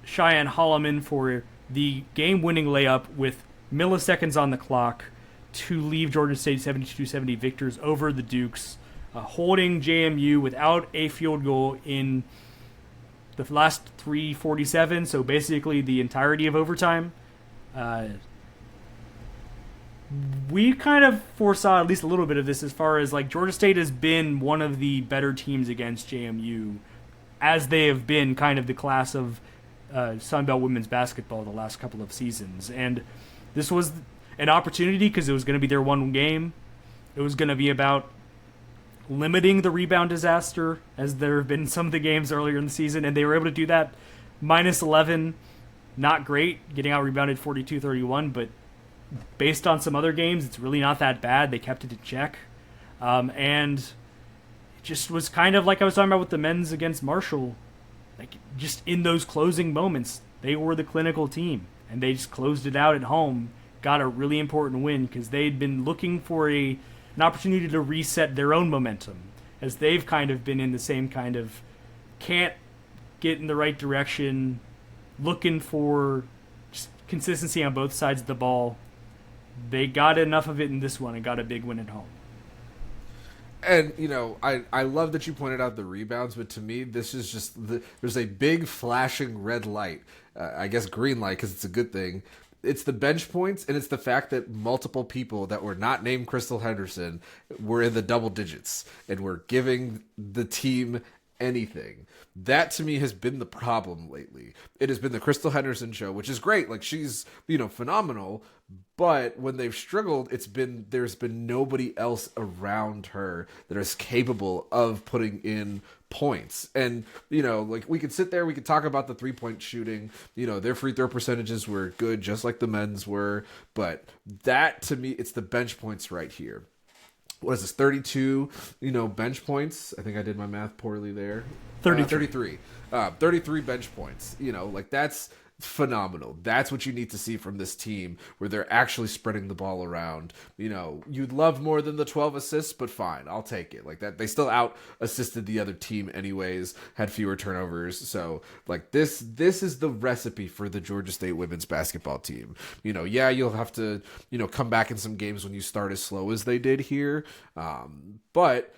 Cheyenne Holloman for the game-winning layup with milliseconds on the clock to leave Georgia State 72-70 victors over the Dukes. holding JMU without a field goal in the last 3:47, so basically the entirety of overtime. We kind of foresaw at least a little bit of this as far as like Georgia State has been one of the better teams against JMU, as they have been kind of the class of Sun Belt women's basketball the last couple of seasons. And this was an opportunity because it was going to be their one game. It was going to be about limiting the rebound disaster, as there have been some of the games earlier in the season, and they were able to do that. Minus 11, not great, getting out rebounded 42-31, but based on some other games, it's really not that bad. They kept it in check. And it just was kind of like I was talking about with the men's against Marshall. Like, just in those closing moments, they were the clinical team, and they just closed it out at home, got a really important win because they'd been looking for an opportunity to reset their own momentum, as they've kind of been in the same kind of can't get in the right direction, looking for just consistency on both sides of the ball. They got enough of it in this one and got a big win at home. And, you know, I love that you pointed out the rebounds, but to me, this is just, there's a big flashing red light. I guess green light, because it's a good thing. It's the bench points, and it's the fact that multiple people that were not named Crystal Henderson were in the double digits and were giving the team anything. That to me has been the problem lately. It has been the Crystal Henderson show, which is great. Like, she's, you know, phenomenal. But when they've struggled, there's been nobody else around her that is capable of putting in points. And, you know, like, we could sit there, we could talk about the 3-point shooting. You know, their free throw percentages were good, just like the men's were. But that, to me, it's the bench points right here. What is this, 32, you know, bench points? I think I did my math poorly there. 33. 33 bench points. You know, like, that's phenomenal. That's what you need to see from this team, where they're actually spreading the ball around. You know, you'd love more than the 12 assists, but fine, I'll take it. Like, that, they still out assisted the other team anyways, had fewer turnovers. So, like, this is the recipe for the Georgia State women's basketball team. You know, yeah, you'll have to, you know, come back in some games when you start as slow as they did here. But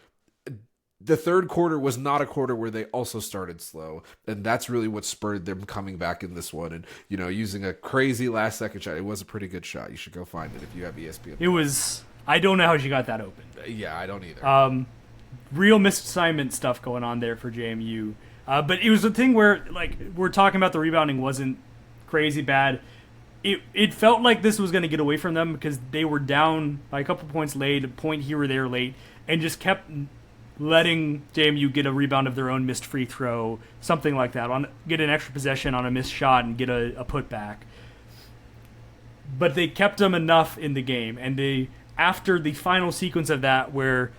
the third quarter was not a quarter where they also started slow, and that's really what spurred them coming back in this one. And, you know, using a crazy last second shot. It was a pretty good shot. You should go find it if you have ESPN. It was. I don't know how she got that open. Yeah, I don't either. Real misassignment stuff going on there for JMU. But it was a thing where, like, we're talking about the rebounding wasn't crazy bad. It felt like this was going to get away from them because they were down by a couple points late, a point here or there late, and just kept letting JMU get a rebound of their own missed free throw, something like that, get an extra possession on a missed shot and get a putback. But they kept them enough in the game, and after the final sequence of that, where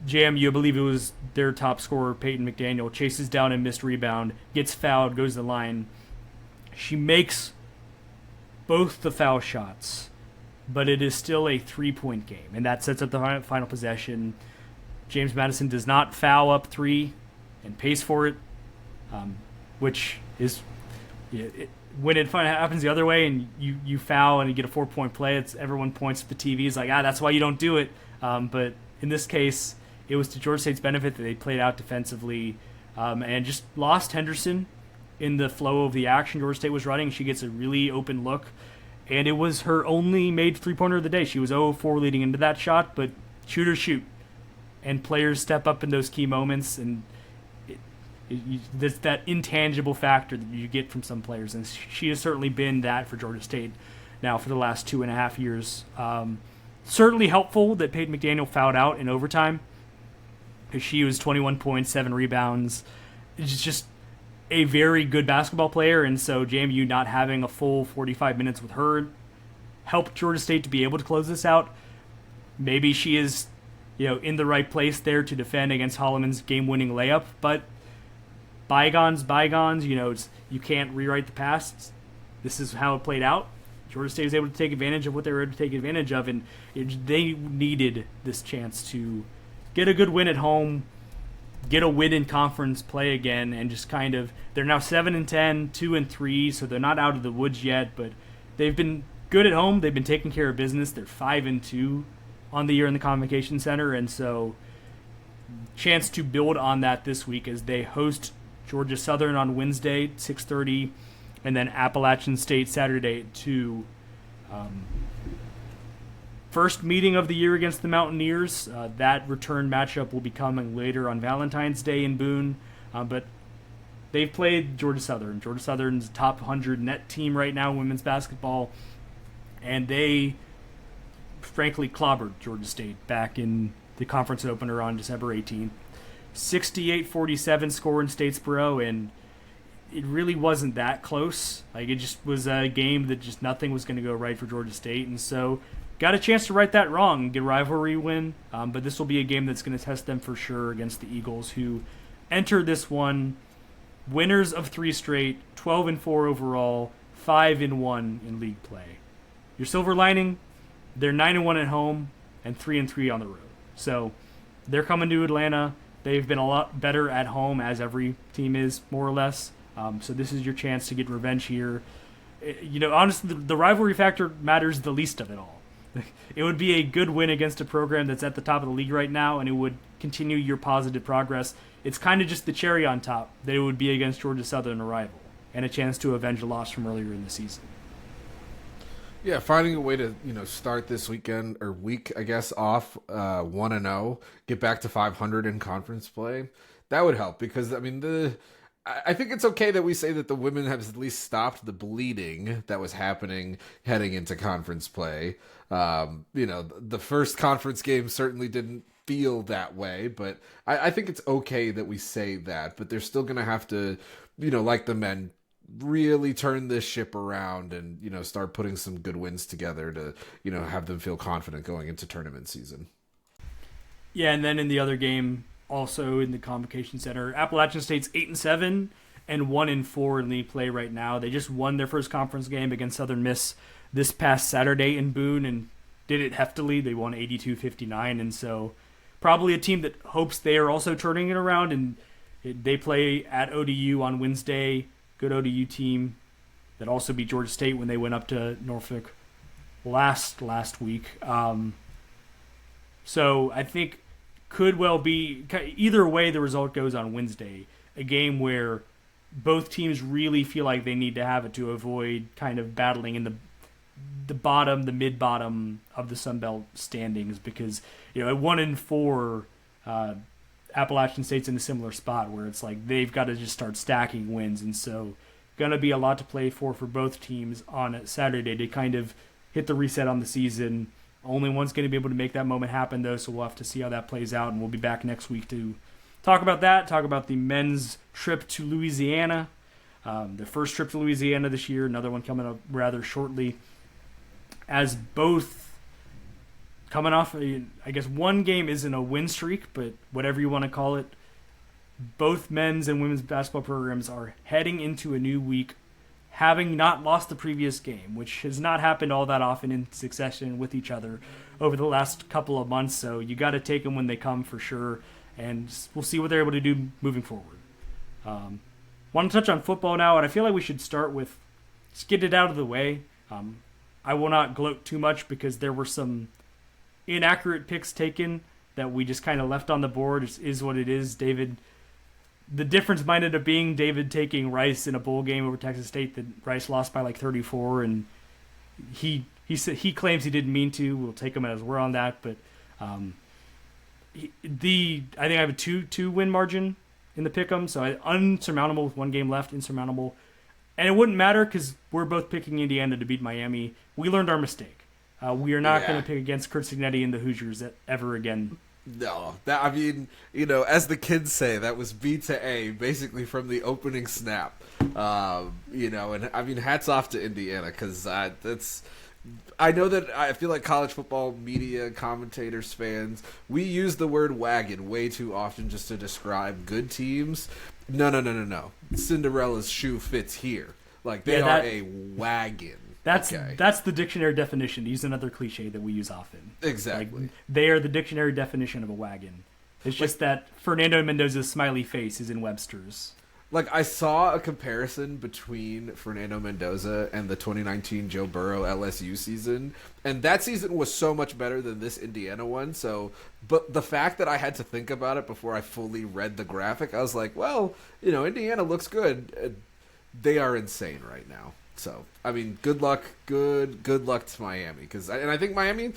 JMU, I believe it was their top scorer, Peyton McDaniel, chases down a missed rebound, gets fouled, goes to the line. She makes both the foul shots, but it is still a 3-point game, and that sets up the final possession. James Madison does not foul up 3 and pays for it, which is when it happens the other way and you foul and you get a 4-point play, everyone points at the TV. It's like, that's why you don't do it. But in this case, it was to Georgia State's benefit that they played out defensively and just lost Henderson in the flow of the action Georgia State was running. She gets a really open look, and it was her only made three-pointer of the day. She was 0-4 leading into that shot, but shoot. And players step up in those key moments, and there's that intangible factor that you get from some players, and she has certainly been that for Georgia State now for the last 2.5 years. Certainly helpful that Peyton McDaniel fouled out in overtime, because she was 21 points, 7 rebounds. It's just a very good basketball player, and so JMU not having a full 45 minutes with her helped Georgia State to be able to close this out. Maybe she is, in the right place there to defend against Holloman's game-winning layup. But bygones, you can't rewrite the past. This is how it played out. Georgia State was able to take advantage of what they were able to take advantage of, and they needed this chance to get a good win at home, get a win in conference play again, and just kind of, they're now 7-10, 2-3, so they're not out of the woods yet, but they've been good at home. They've been taking care of business. They're 5-2 on the year in the Convocation Center, and so chance to build on that this week as they host Georgia Southern on Wednesday, 6:30, and then Appalachian State Saturday at 2. First meeting of the year against the Mountaineers. That return matchup will be coming later on Valentine's Day in Boone, but they've played Georgia Southern. Georgia Southern's a top 100 net team right now in women's basketball, and they frankly clobbered Georgia State back in the conference opener on December 18th. 68-47 score in Statesboro, and it really wasn't that close. Like, it just was a game that just nothing was going to go right for Georgia State, and so got a chance to right that wrong and get a rivalry win, but this will be a game that's going to test them for sure against the Eagles, who enter this one winners of 3 straight, 12-4 overall, 5-1 in league play. Your silver lining, they're 9-1 at home and 3-3 on the road. So they're coming to Atlanta. They've been a lot better at home, as every team is, more or less. So this is your chance to get revenge here. Honestly, the rivalry factor matters the least of it all. It would be a good win against a program that's at the top of the league right now, and it would continue your positive progress. It's kind of just the cherry on top that it would be against Georgia Southern, a rival, and a chance to avenge a loss from earlier in the season. Yeah, finding a way to start this weekend or week, I guess, off 1-0, get back to 500 in conference play, that would help, because I think it's okay that we say that the women have at least stopped the bleeding that was happening heading into conference play. The first conference game certainly didn't feel that way, but I think it's okay that we say that, but they're still going to have to, like the men, really turn this ship around and, start putting some good wins together to, have them feel confident going into tournament season. Yeah, and then in the other game, also in the Convocation Center, Appalachian State's 8-7 and 1-4 in league play right now. They just won their first conference game against Southern Miss this past Saturday in Boone and did it heftily. They won 82-59, and so probably a team that hopes they are also turning it around. And they play at ODU on Wednesday. Good ODU team that also beat Georgia State when they went up to Norfolk last week. So I think could well be, either way the result goes on Wednesday, a game where both teams really feel like they need to have it to avoid kind of battling in the mid-bottom of the Sun Belt standings, because at 1-4, Appalachian State's in a similar spot where it's like they've got to just start stacking wins, and so going to be a lot to play for both teams on Saturday to kind of hit the reset on the season. Only one's going to be able to make that moment happen, though, so we'll have to see how that plays out, and we'll be back next week to talk about that, talk about the men's trip to Louisiana, the first trip to Louisiana this year, another one coming up rather shortly, as both coming off, I guess one game isn't a win streak, but whatever you want to call it, both men's and women's basketball programs are heading into a new week having not lost the previous game, which has not happened all that often in succession with each other over the last couple of months. So you got to take them when they come for sure, and we'll see what they're able to do moving forward. Want to touch on football now, and I feel like we should start with, just get it out of the way. I will not gloat too much because there were some inaccurate picks taken that we just kind of left on the board. It is what it is. David, the difference might end up being David taking Rice in a bowl game over Texas State that Rice lost by like 34, and he claims he didn't mean to. We'll take him as we're on that, but I think I have a two win margin in the pick'em, so unsurmountable with one game left, insurmountable, and it wouldn't matter because we're both picking Indiana to beat Miami. We learned our mistake. We are not going to pick against Kurt Signetti and the Hoosiers ever again. No, as the kids say, that was B to A, basically from the opening snap. And hats off to Indiana, because I know that I feel like college football media, commentators, fans, we use the word wagon way too often just to describe good teams. No. Cinderella's shoe fits here. Like, they are a wagon. That's the dictionary definition. To use another cliche that we use often. Exactly. Like, they are the dictionary definition of a wagon. It's just that Fernando Mendoza's smiley face is in Webster's. Like, I saw a comparison between Fernando Mendoza and the 2019 Joe Burrow LSU season, and that season was so much better than this Indiana one. So, but the fact that I had to think about it before I fully read the graphic, I was like, well, Indiana looks good. They are insane right now. So, I mean, good luck to Miami, and I think Miami,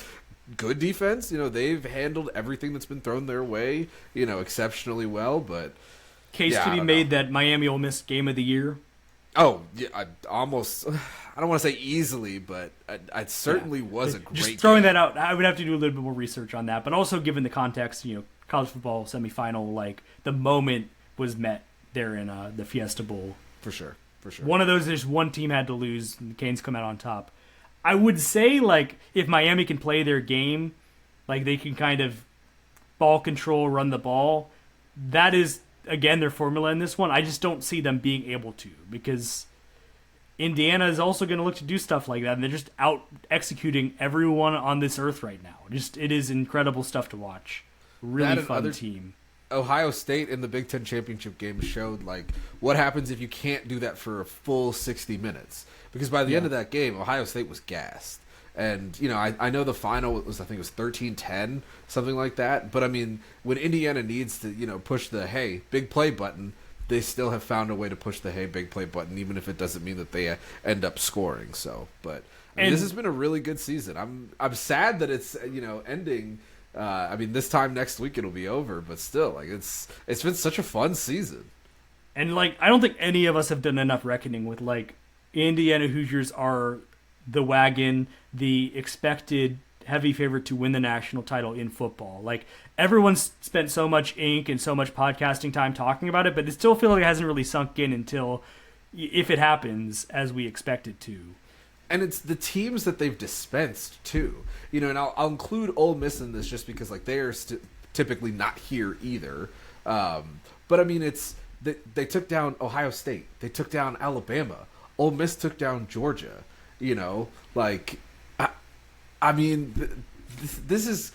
good defense. They've handled everything that's been thrown their way, exceptionally well, but. Case to be made that Miami Ole Miss game of the year. Oh, yeah, I don't want to say easily, but it certainly was a great Just throwing game. that out, I would have to do a little bit more research on that, but also given the context, college football semifinal, like the moment was met there in the Fiesta Bowl. For sure. One of those, just one team had to lose, and the Canes come out on top. I would say, like, if Miami can play their game, like they can kind of ball control, run the ball, that is... Again, their formula in this one, I just don't see them being able to, because Indiana is also going to look to do stuff like that, and they're just out executing everyone on this earth right now. It is incredible stuff to watch. Really fun team. Ohio State in the Big Ten championship game showed like what happens if you can't do that for a full 60 minutes. Because by the end of that game, Ohio State was gassed. And, I know the final was, I think it was 13-10, something like that. But, I mean, when Indiana needs to, push the, hey, big play button, they still have found a way to push the, hey, big play button, even if it doesn't mean that they end up scoring. So, but this has been a really good season. I'm sad that it's, ending. This time next week it'll be over. But still, like, it's been such a fun season. And, like, I don't think any of us have done enough reckoning with, like, Indiana Hoosiers are the wagon, the expected heavy favorite to win the national title in football. Like, everyone's spent so much ink and so much podcasting time talking about it, but it still feels like it hasn't really sunk in until, if it happens, as we expect it to. And it's the teams that they've dispensed, too. And I'll include Ole Miss in this just because, like, they are typically not here either. But, I mean, they took down Ohio State. They took down Alabama. Ole Miss took down Georgia. This is,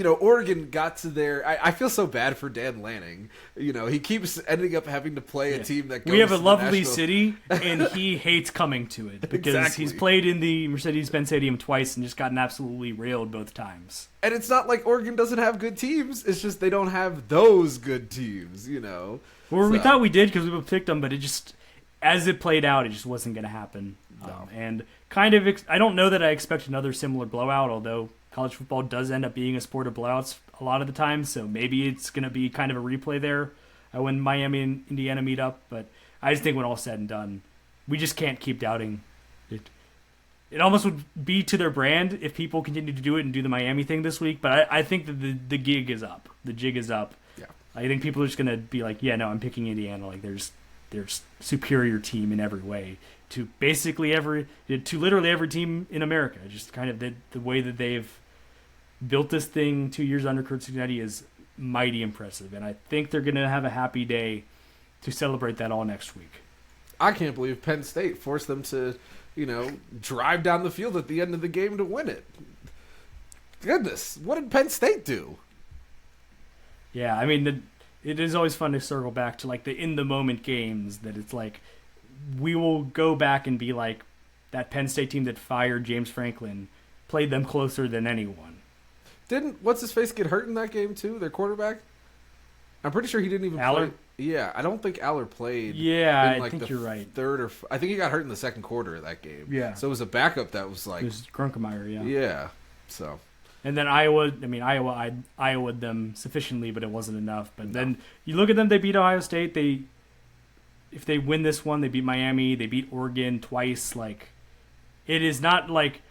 Oregon got to their. I feel so bad for Dan Lanning. He keeps ending up having to play a team that goes we have a to lovely national... city, and he hates coming to it because he's played in the Mercedes-Benz Stadium twice and just gotten absolutely railed both times. And it's not like Oregon doesn't have good teams. It's just they don't have those good teams, Well, we thought we did because we picked them, but it just, as it played out, it just wasn't going to happen. No. And kind of, I don't know that I expect another similar blowout, although college football does end up being a sport of blowouts a lot of the time, so maybe it's going to be kind of a replay there when Miami and Indiana meet up. But I just think when all said and done, we just can't keep doubting it. It almost would be to their brand if people continue to do it and do the Miami thing this week, but I think that the gig is up. The jig is up. Yeah. I think people are just going to be like, yeah, no, I'm picking Indiana. Like, there's superior team in every way to literally every team in America. Just kind of the way that they've built this thing 2 years under Kurt Cignetti is mighty impressive, and I think they're going to have a happy day to celebrate that all next week. I can't believe Penn State forced them to, drive down the field at the end of the game to win it. Goodness, what did Penn State do? Yeah, I mean, it is always fun to circle back to like the in-the-moment games that it's like we will go back and be like that Penn State team that fired James Franklin played them closer than anyone. Didn't what's-his-face get hurt in that game too, their quarterback? I'm pretty sure he didn't even Aller? play. Yeah, I don't think Aller played. Yeah, in, like, I think you're right. I think he got hurt in the second quarter of that game. Yeah. So it was a backup that was like... It was Grunkemeyer, yeah. Yeah, so... And then Iowa, I Iowa'd them sufficiently, but it wasn't enough. But then you look at them, they beat Ohio State. If they win this one, they beat Miami. They beat Oregon twice. Like, it is not like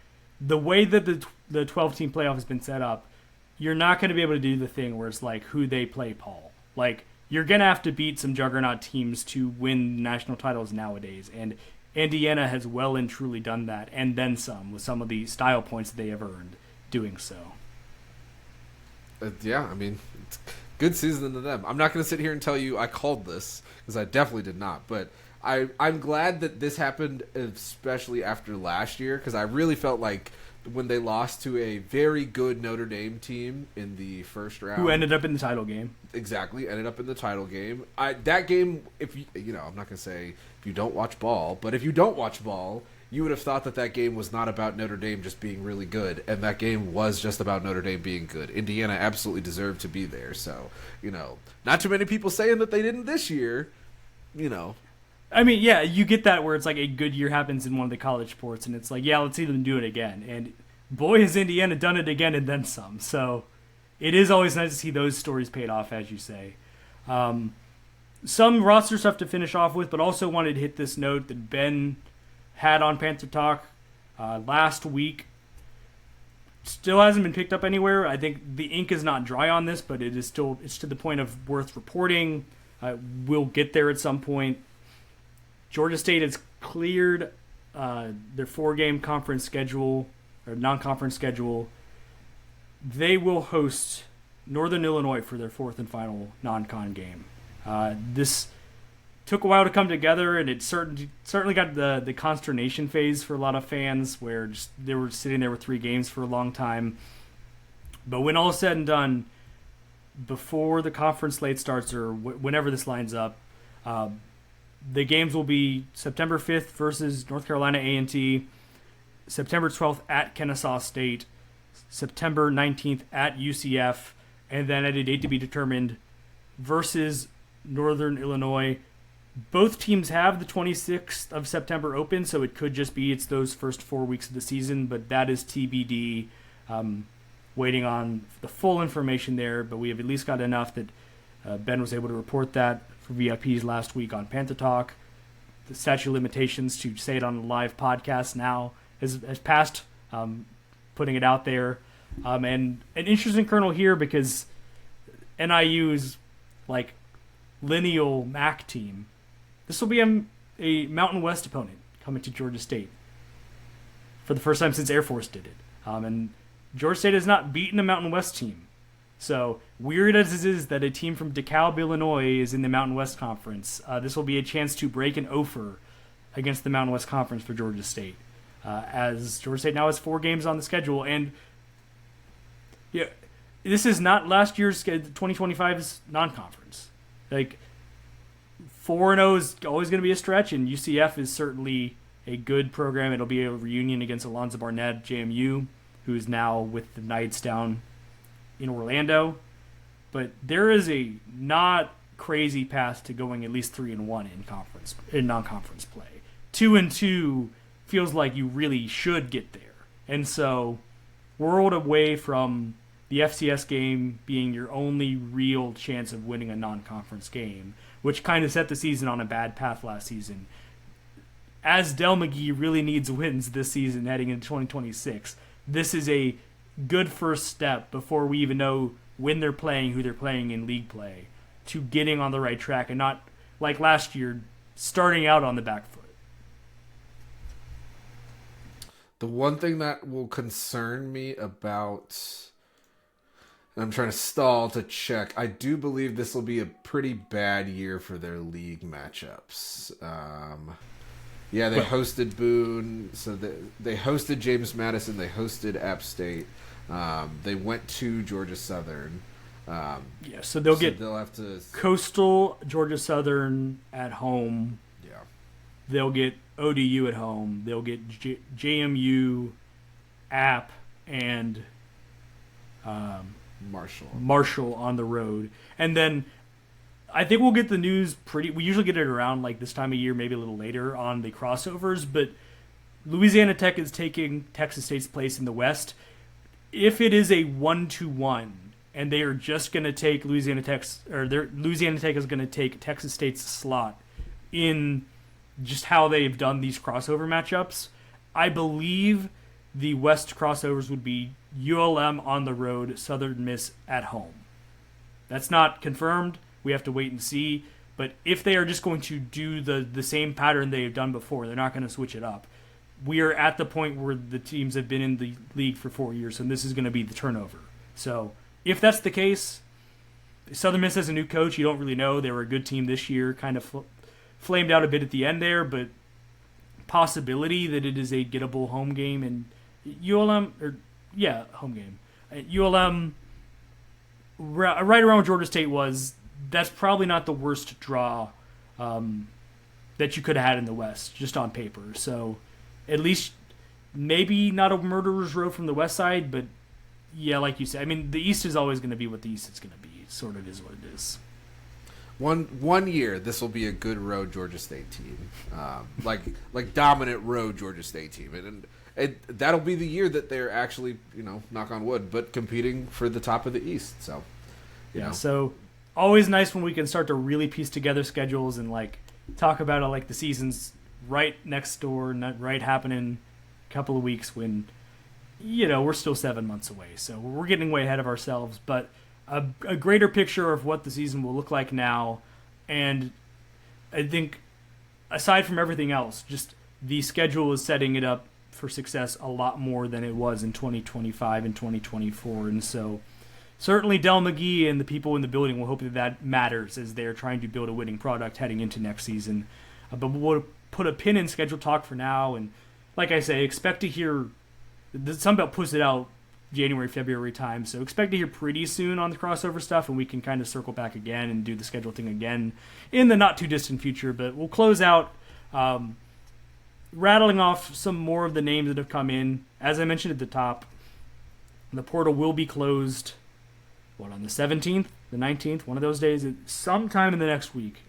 the way that the 12-team playoff has been set up, you're not going to be able to do the thing where it's like who they play, Paul. Like, you're going to have to beat some juggernaut teams to win national titles nowadays. And Indiana has well and truly done that, and then some, with some of the style points that they have earned doing so. Yeah, I mean, it's good season to them. I'm not going to sit here and tell you I called this, because I definitely did not. But I'm glad that this happened, especially after last year, because I really felt like when they lost to a very good Notre Dame team in the first round. Who ended up in the title game. Exactly, ended up in the title game. That game, if I'm not going to say if you don't watch ball, but if you don't watch ball, you would have thought that game was not about Notre Dame just being really good, and that game was just about Notre Dame being good. Indiana absolutely deserved to be there, so, not too many people saying that they didn't this year, I mean, yeah, you get that where it's like a good year happens in one of the college sports, and it's like, yeah, let's see them do it again. And boy, has Indiana done it again and then some. So it is always nice to see those stories paid off, as you say. Some roster stuff to finish off with, but also wanted to hit this note that Ben had on Panther Talk last week. Still hasn't been picked up anywhere. I think the ink is not dry on this, but it's to the point of worth reporting. We'll get there at some point. Georgia State has cleared their 4-game conference schedule, or non-conference schedule. They will host Northern Illinois for their 4th and final non-con game. This took a while to come together, and it certainly got the consternation phase for a lot of fans, where they were sitting there with 3 games for a long time. But when all is said and done, before the conference slate starts, or whenever this lines up, the games will be September 5th versus North Carolina A&T, September 12th at Kennesaw State, September 19th at UCF, and then at a date to be determined versus Northern Illinois. Both teams have the 26th of September open, so it could just be it's those first 4 weeks of the season, but that is TBD. Waiting on the full information there, but we have at least got enough that Ben was able to report that for VIPs last week on Panther Talk. The statute of limitations to say it on a live podcast now has passed, putting it out there. And an interesting kernel here, because NIU's like lineal MAC team, this will be a Mountain West opponent coming to Georgia State for the first time since Air Force did it. And Georgia State has not beaten a Mountain West team. So weird as it is that a team from DeKalb, Illinois is in the Mountain West Conference, this will be a chance to break an offer against the Mountain West Conference for Georgia State, as Georgia State now has 4 games on the schedule. And yeah, this is not last year's 2025's non-conference. Like, 4-0 is always going to be a stretch, and UCF is certainly a good program. It'll be a reunion against Alonzo Barnett, JMU, who is now with the Knights down in Orlando. But there is a not crazy path to going at least 3-1 in non-conference play. 2-2 feels like you really should get there. And so, world away from the FCS game being your only real chance of winning a non-conference game, which kind of set the season on a bad path last season. As Del McGee really needs wins this season heading into 2026, this is a good first step before we even know when they're playing, who they're playing in league play, to getting on the right track and not, like last year, starting out on the back foot. The one thing that will concern me about, and I'm trying to stall to check, I do believe this will be a pretty bad year for their league matchups. Yeah, they hosted Boone, so they hosted James Madison, they hosted App State, they went to Georgia Southern. So they'll have to Coastal, Georgia Southern at home. Yeah, they'll get ODU at home. They'll get JMU, App, and Marshall on the road, and then I think we'll get the news we usually get it around like this time of year, maybe a little later on the crossovers, but Louisiana Tech is taking Texas State's place in the West. If it is a 1-1 and they are just going to take Louisiana Tech is going to take Texas State's slot in just how they've done these crossover matchups, I believe the West crossovers would be ULM on the road, Southern Miss at home. That's not confirmed. We have to wait and see. But if they are just going to do the same pattern they've done before, they're not going to switch it up. We are at the point where the teams have been in the league for 4 years, and this is going to be the turnover. So if that's the case, Southern Miss has a new coach. You don't really know. They were a good team this year, kind of flamed out a bit at the end there, but possibility that it is a gettable home game. And ULM, home game. ULM, right around where Georgia State was, that's probably not the worst draw that you could have had in the West, just on paper. So at least maybe not a murderer's row from the West side, but yeah, like you said, I mean, the East is always going to be what the East is going to be. It sort of is what it is. One year, this will be a good road Georgia State team, like dominant road Georgia State team, and that'll be the year that they're actually, knock on wood, but competing for the top of the East. So, so always nice when we can start to really piece together schedules and talk about it like the season's right next door, not right happening a couple of weeks when, we're still 7 months away. So we're getting way ahead of ourselves, but a greater picture of what the season will look like now. And I think aside from everything else, just the schedule is setting it up for success a lot more than it was in 2025 and 2024. And so certainly Del McGee and the people in the building will hope that matters as they're trying to build a winning product heading into next season. But we'll put a pin in schedule talk for now. And like I say, expect to hear the Sunbelt puts it out January, February time. So expect to hear pretty soon on the crossover stuff, and we can kind of circle back again and do the schedule thing again in the not too distant future. But we'll close out rattling off some more of the names that have come in. As I mentioned at the top, the portal will be closed, on the 17th, the 19th, one of those days, sometime in the next week.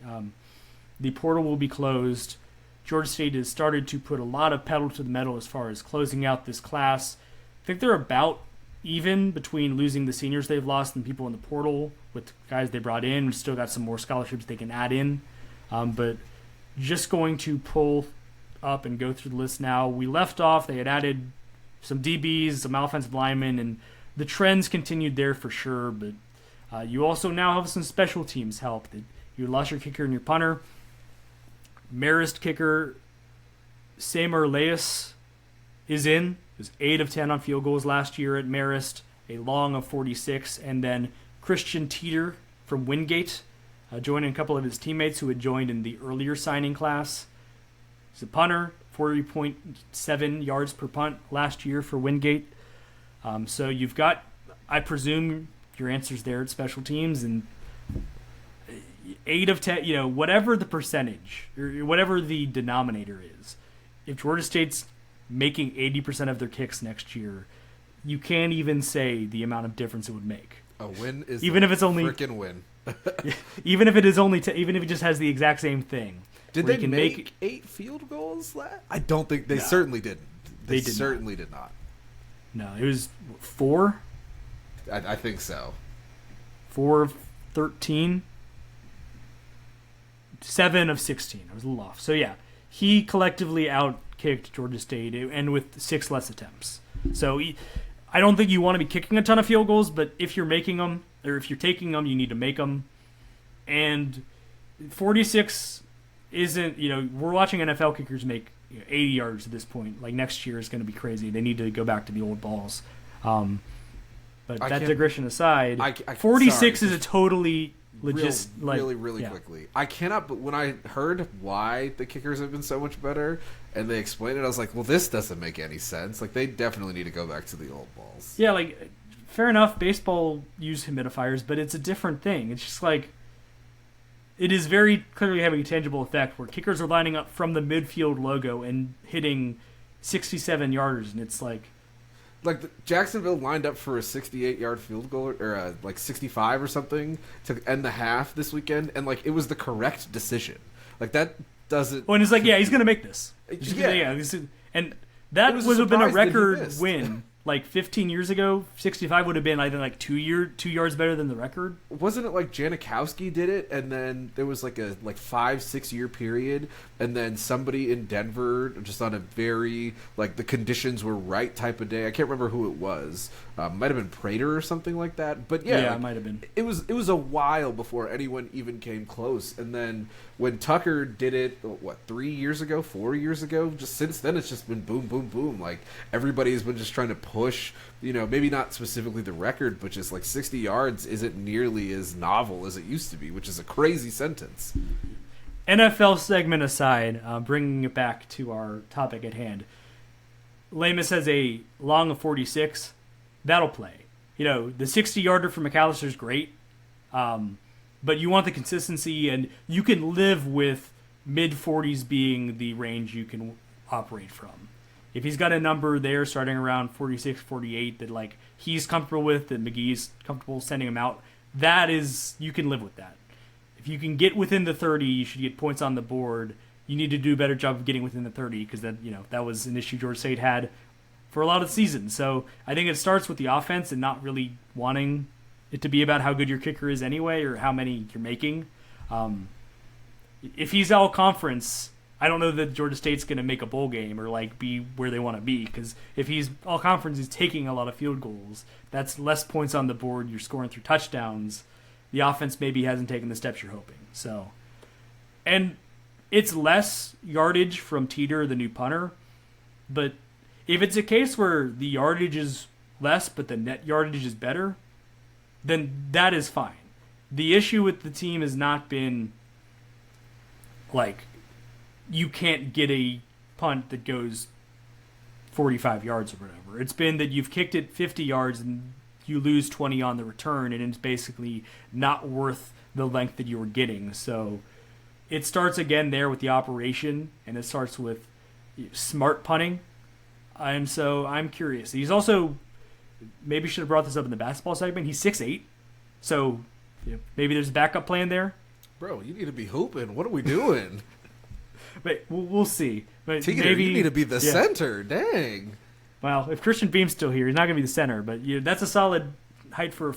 The portal will be closed. Georgia State has started to put a lot of pedal to the metal as far as closing out this class. I think they're about even between losing the seniors they've lost and people in the portal with the guys they brought in. We've still got some more scholarships they can add in. But just going to pull up and go through the list now. We left off, they had added some DBs, some offensive linemen, and the trends continued there for sure. But you also now have some special teams help. You lost your kicker and your punter. Marist kicker Samar Leas is in. He was 8 of 10 on field goals last year at Marist, a long of 46. And then Christian Teeter from Wingate, joining a couple of his teammates who had joined in the earlier signing class. He's a punter, 40.7 yards per punt last year for Wingate. So you've got, I presume, your answers there at special teams, and 8 of 10, whatever the percentage or whatever the denominator is, if Georgia State's making 80% of their kicks next year, you can't even say the amount of difference it would make. A win is even if it's only freaking win. even if it is only even if it just has the exact same thing. Did they make 8 field goals? I don't think they certainly didn't. They certainly did not. No, it was 4. I think so. 4 of 13. 7 of 16. I was a little off. So yeah, he collectively outkicked Georgia State, and with 6 less attempts. So I don't think you want to be kicking a ton of field goals, but if you're making them, or if you're taking them, you need to make them. And 46 isn't, we're watching NFL kickers make 80 yards at this point. Like next year is going to be crazy. They need to go back to the old balls. But that digression aside, 46 is a totally legit, really quickly. I cannot. But when I heard why the kickers have been so much better, and they explained it, I was like, well, this doesn't make any sense. Like they definitely need to go back to the old balls. Yeah, fair enough. Baseball use humidifiers, but it's a different thing. It's just it is very clearly having a tangible effect where kickers are lining up from the midfield logo and hitting 67 yarders, and it's Jacksonville lined up for a 68-yard field goal, or 65 or something to end the half this weekend, and it was the correct decision. That doesn't. Well, and it's he's going to make this. And that would have been a record win. 15 years ago, 65 would have been, I think, 2 yards better than the record. Wasn't it Janikowski did it, and then there was a 5-6 year period, and then somebody in Denver just on a very the conditions were right type of day. I can't remember who it was. Might have been Prater or something like that. But yeah, it might have been. It was a while before anyone even came close, and then when Tucker did it, 3 years ago, 4 years ago, just since then it's just been boom, boom, boom. Everybody's been just trying to push, maybe not specifically the record, but just 60 yards isn't nearly as novel as it used to be, which is a crazy sentence. NFL segment aside, bringing it back to our topic at hand, Lamus has a long of 46. That'll play. The 60-yarder for McAllister is great, but you want the consistency, and you can live with mid-40s being the range you can operate from. If he's got a number there starting around 46, 48 that like he's comfortable with, that McGee's comfortable sending him out, you can live with that. If you can get within the 30, you should get points on the board. You need to do a better job of getting within the 30 because that was an issue Georgia State had for a lot of the season. So I think it starts with the offense and not really wanting it to be about how good your kicker is anyway or how many you're making. If he's all conference, I don't know that Georgia State's going to make a bowl game or like be where they want to be, because if he's all conference, he's taking a lot of field goals. That's less points on the board. You're scoring through touchdowns. The offense maybe hasn't taken the steps you're hoping. So, and it's less yardage from Teeter, the new punter, but if it's a case where the yardage is less but the net yardage is better, then that is fine. The issue with the team has not been like you can't get a punt that goes 45 yards or whatever. It's been that you've kicked it 50 yards and you lose 20 on the return, and it's basically not worth the length that you were getting. So it starts again there with the operation, and it starts with smart punting. I'm curious. He's also, maybe should have brought this up in the basketball segment, he's 6'8", so maybe there's a backup plan there. Bro, you need to be hooping. What are we doing? But we'll see. But Teeter, maybe you need to be the center. Dang. Well, if Christian Beam's still here, he's not going to be the center. But that's a solid height for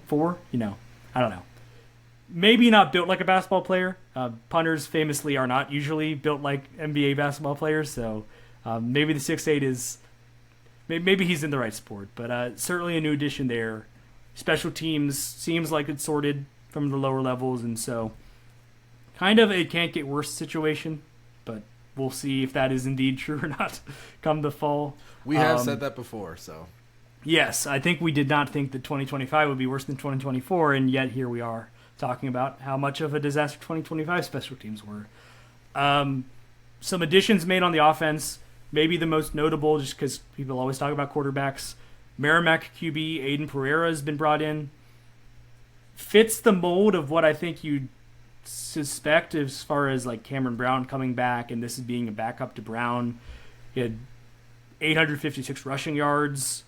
4. I don't know. Maybe not built like a basketball player. Punters famously are not usually built like NBA basketball players. So maybe the 6'8" is maybe he's in the right sport. But certainly a new addition there. Special teams seems like it's sorted from the lower levels, and so kind of a can't get worse situation, but we'll see if that is indeed true or not come the fall. We have said that before, so. Yes, I think we did not think that 2025 would be worse than 2024, and yet here we are talking about how much of a disaster 2025 special teams were. Some additions made on the offense, maybe the most notable just because people always talk about quarterbacks. Merrimack QB Aiden Pereira has been brought in. Fits the mold of what I think you'd suspect as far as like Cameron Brown coming back, and this is being a backup to Brown. He had 856 rushing yards,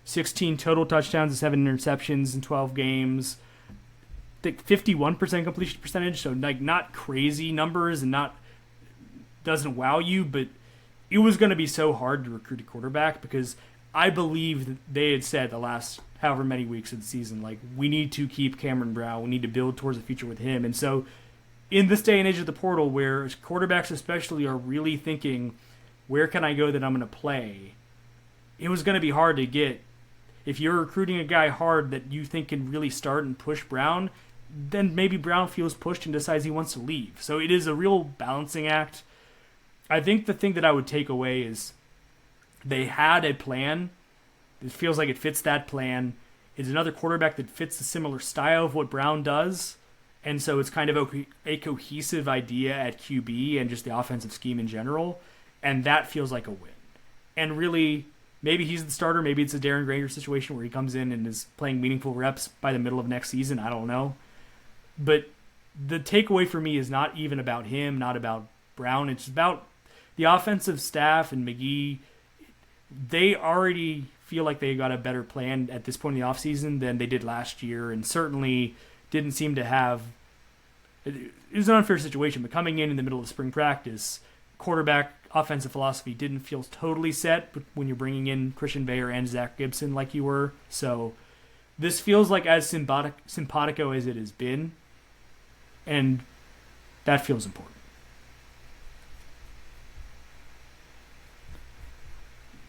16 total touchdowns and 7 interceptions in 12 games. I think 51% completion percentage, so like not crazy numbers and doesn't wow you, but it was going to be so hard to recruit a quarterback because I believe that they had said the last however many weeks of the season, like, we need to keep Cameron Brown. We need to build towards the future with him. And so in this day and age of the portal where quarterbacks especially are really thinking, where can I go that I'm going to play? It was going to be hard to get. If you're recruiting a guy hard that you think can really start and push Brown, then maybe Brown feels pushed and decides he wants to leave. So it is a real balancing act. I think the thing that I would take away is they had a plan. It feels like it fits that plan. It's another quarterback that fits the similar style of what Brown does. And so it's kind of a cohesive idea at QB and just the offensive scheme in general. And that feels like a win. And really, maybe he's the starter. Maybe it's a Darren Granger situation where he comes in and is playing meaningful reps by the middle of next season. I don't know. But the takeaway for me is not even about him, not about Brown. It's about the offensive staff and McGee. They already feel like they got a better plan at this point in the offseason than they did last year, and certainly didn't seem to have – it was an unfair situation, but coming in the middle of spring practice, quarterback offensive philosophy didn't feel totally set when you're bringing in Christian Bayer and Zach Gibson like you were. So this feels like as simpatico as it has been, and that feels important.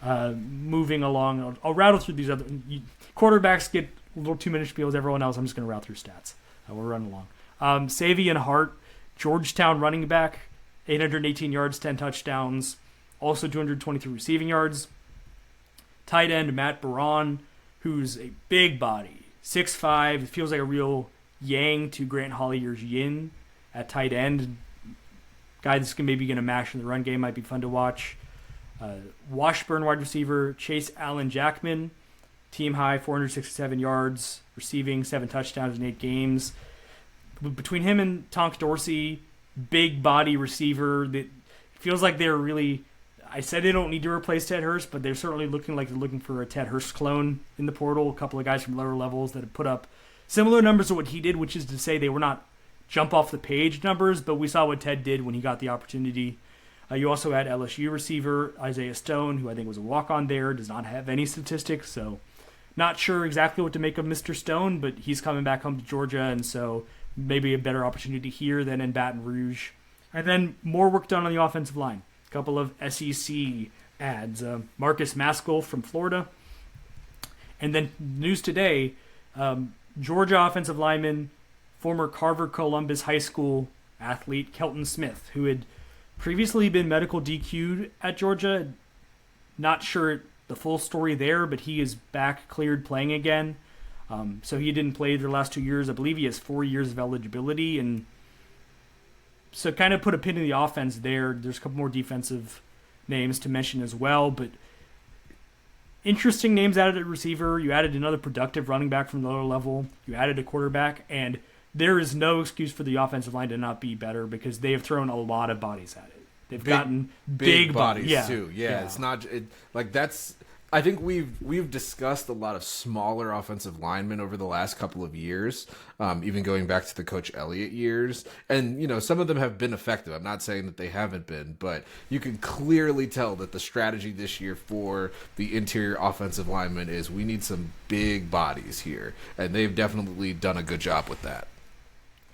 Moving along, I'll rattle through these other quarterbacks. Get a little 2-minute spiels. Everyone else, I'm just going to rattle through stats. We'll run along. Savion Hart, Georgetown running back, 818 yards, 10 touchdowns, also 223 receiving yards. Tight end Matt Baron, who's a big body, 6'5". It feels like a real yang to Grant Hollier's yin at tight end. Guy that's maybe going to mash in the run game might be fun to watch. Washburn wide receiver Chase Allen Jackman, team high 467 yards, receiving 7 touchdowns in 8 games. Between him and Tonk Dorsey, big body receiver, that feels like they're really. I said they don't need to replace Ted Hurst, but they're certainly looking like they're looking for a Ted Hurst clone in the portal. A couple of guys from lower levels that have put up similar numbers to what he did, which is to say they were not jump off the page numbers, but we saw what Ted did when he got the opportunity. You also had LSU receiver Isaiah Stone, who I think was a walk-on there, does not have any statistics, so not sure exactly what to make of Mr. Stone, but he's coming back home to Georgia, and so maybe a better opportunity here than in Baton Rouge. And then more work done on the offensive line. A couple of SEC ads. Marcus Maskell from Florida. And then news today, Georgia offensive lineman, former Carver Columbus High School athlete Kelton Smith, who had previously been medical DQ'd at Georgia. Not sure the full story there, but he is back cleared playing again. So he didn't play the last 2 years. I believe he has 4 years of eligibility. And so kind of put a pin in the offense there. There's a couple more defensive names to mention as well. But interesting names added at receiver. You added another productive running back from the lower level. You added a quarterback. And there is no excuse for the offensive line to not be better because they have thrown a lot of bodies at it. They've gotten big bodies too. Yeah, it's not that's. I think we've discussed a lot of smaller offensive linemen over the last couple of years, even going back to the Coach Elliott years, and some of them have been effective. I'm not saying that they haven't been, but you can clearly tell that the strategy this year for the interior offensive linemen is we need some big bodies here, and they've definitely done a good job with that.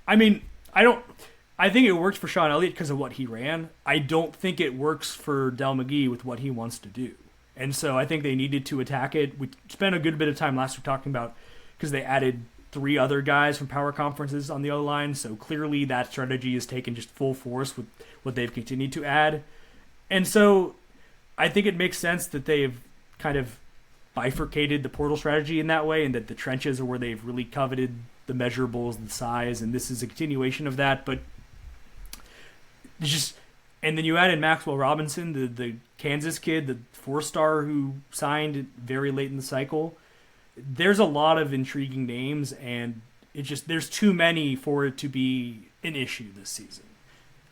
I mean, I think it works for Sean Elliott because of what he ran. I don't think it works for Del McGee with what he wants to do. And so I think they needed to attack it. We spent a good bit of time last week talking about because they added 3 other guys from power conferences on the other line. So clearly that strategy is taken just full force with what they've continued to add. And so I think it makes sense that they've kind of bifurcated the portal strategy in that way and that the trenches are where they've really coveted the measurables, the size, and this is a continuation of that. But and then you added Maxwell Robinson, the Kansas kid, the 4-star who signed very late in the cycle. There's a lot of intriguing names, and there's too many for it to be an issue this season.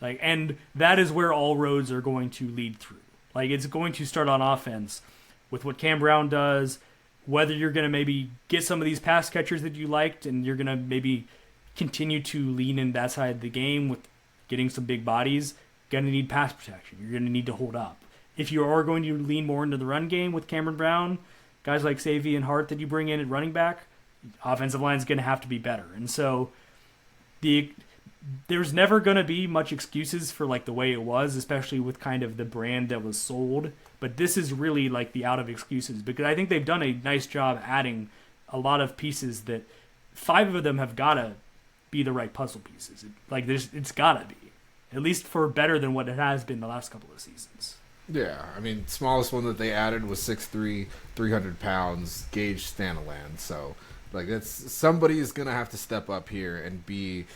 And that is where all roads are going to lead through. It's going to start on offense with what Cam Brown does, whether you're going to maybe get some of these pass catchers that you liked, and you're going to maybe continue to lean in that side of the game with getting some big bodies. Going to need pass protection. You're going to need to hold up. If you are going to lean more into the run game with Cameron Brown, guys like Savy and Hart that you bring in at running back, offensive line is going to have to be better. And so there's never going to be much excuses for the way it was, especially with kind of the brand that was sold. But this is really the out of excuses because I think they've done a nice job adding a lot of pieces that 5 of them have got to be the right puzzle pieces. It's got to be. At least for better than what it has been the last couple of seasons. Yeah, I mean, smallest one that they added was 6'3", 300 pounds, Gage Staniland. So, somebody is going to have to step up here and be,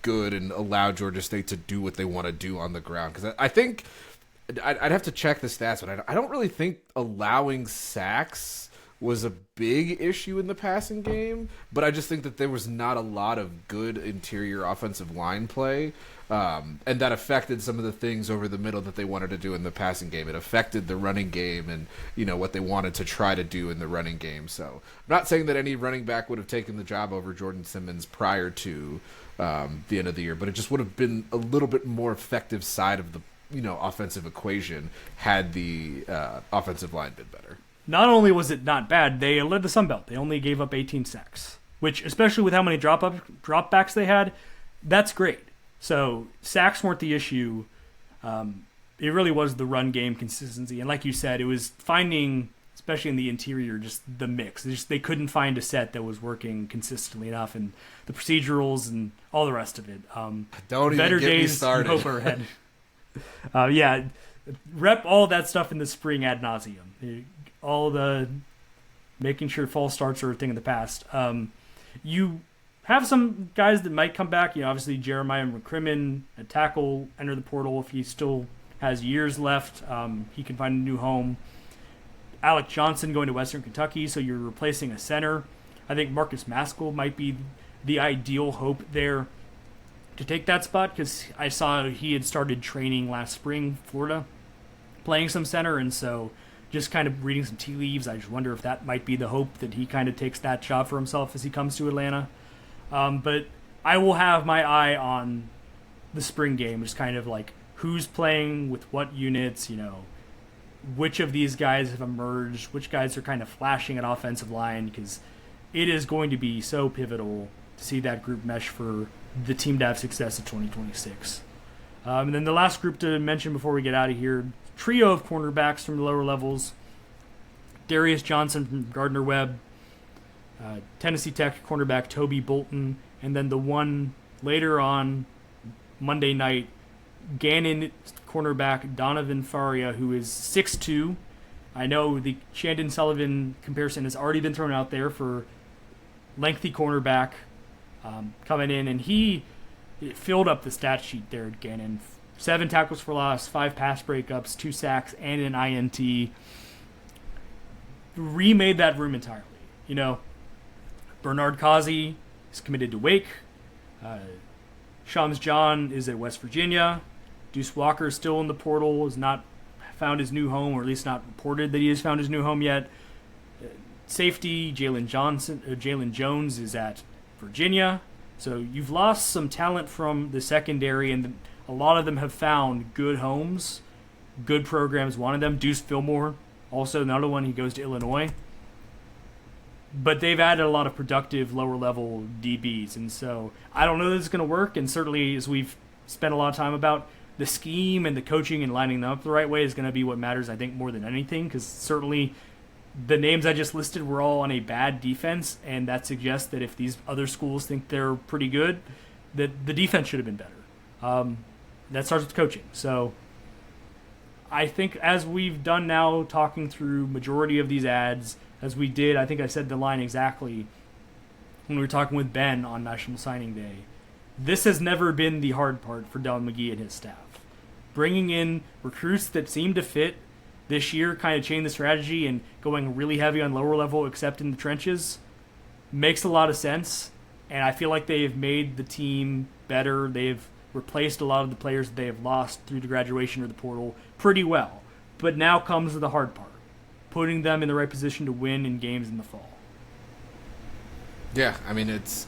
good and allow Georgia State to do what they want to do on the ground. Because I think, I'd have to check the stats, but I don't really think allowing sacks was a big issue in the passing game. But I just think that there was not a lot of good interior offensive line play. And that affected some of the things over the middle that they wanted to do in the passing game. It affected the running game and, what they wanted to try to do in the running game. So I'm not saying that any running back would have taken the job over Jordan Simmons prior to the end of the year, but it just would have been a little bit more effective side of the, offensive equation had the offensive line been better. Not only was it not bad, they led the Sun Belt. They only gave up 18 sacks, which, especially with how many dropbacks they had, that's great. So sacks weren't the issue. It really was the run game consistency. And like you said, it was finding, especially in the interior, just the mix. They couldn't find a set that was working consistently enough. And the procedurals and all the rest of it. Don't better even get days me started. Hope are ahead. Rep all that stuff in the spring ad nauseum. All the making sure false starts are a thing of the past. You have some guys that might come back. Obviously Jeremiah McCrimmon at tackle enter the portal if he's still has years left. He can find a new home. Alec Johnson going to Western Kentucky, so you're replacing a center. I think Marcus Maskell might be the ideal hope there to take that spot, because I saw he had started training last spring, Florida, playing some center, and so just kind of reading some tea leaves, I just wonder if that might be the hope that he kind of takes that job for himself as he comes to Atlanta. But I will have my eye on the spring game, just kind of like who's playing with what units, which of these guys have emerged, which guys are kind of flashing at offensive line, because it is going to be so pivotal to see that group mesh for the team to have success in 2026. And then the last group to mention before we get out of here, trio of cornerbacks from the lower levels. Darius Johnson from Gardner-Webb, Tennessee Tech cornerback Toby Bolton, and then the one later on Monday night, Gannon cornerback Donovan Faria, who is 6'2". I know the Chandon Sullivan comparison has already been thrown out there for lengthy cornerback coming in, and he filled up the stat sheet there at Gannon. 7 tackles for loss, 5 pass breakups, 2 sacks, and an INT. Remade that room entirely. Bernard Kazi is committed to Wake. Shams John is at West Virginia. Deuce Walker is still in the portal, has not found his new home, or at least not reported that he has found his new home yet. Safety, Jalen Jones is at Virginia. So you've lost some talent from the secondary, and a lot of them have found good homes, good programs. One of them, Deuce Fillmore, also another one, he goes to Illinois. But they've added a lot of productive lower-level DBs, and so I don't know that it's going to work, and certainly as we've spent a lot of time about, the scheme and the coaching and lining them up the right way is going to be what matters, I think, more than anything, because certainly the names I just listed were all on a bad defense, and that suggests that if these other schools think they're pretty good, that the defense should have been better. That starts with coaching. So I think as we've done now, talking through majority of these ads, as we did, I think I said the line exactly when we were talking with Ben on National Signing Day, this has never been the hard part for Del McGee and his staff. Bringing in recruits that seem to fit this year, kind of changing the strategy and going really heavy on lower level except in the trenches, makes a lot of sense. And I feel like they've made the team better. They've replaced a lot of the players that they have lost through the graduation or the portal pretty well. But now comes the hard part, putting them in the right position to win in games in the fall. Yeah, I mean, it's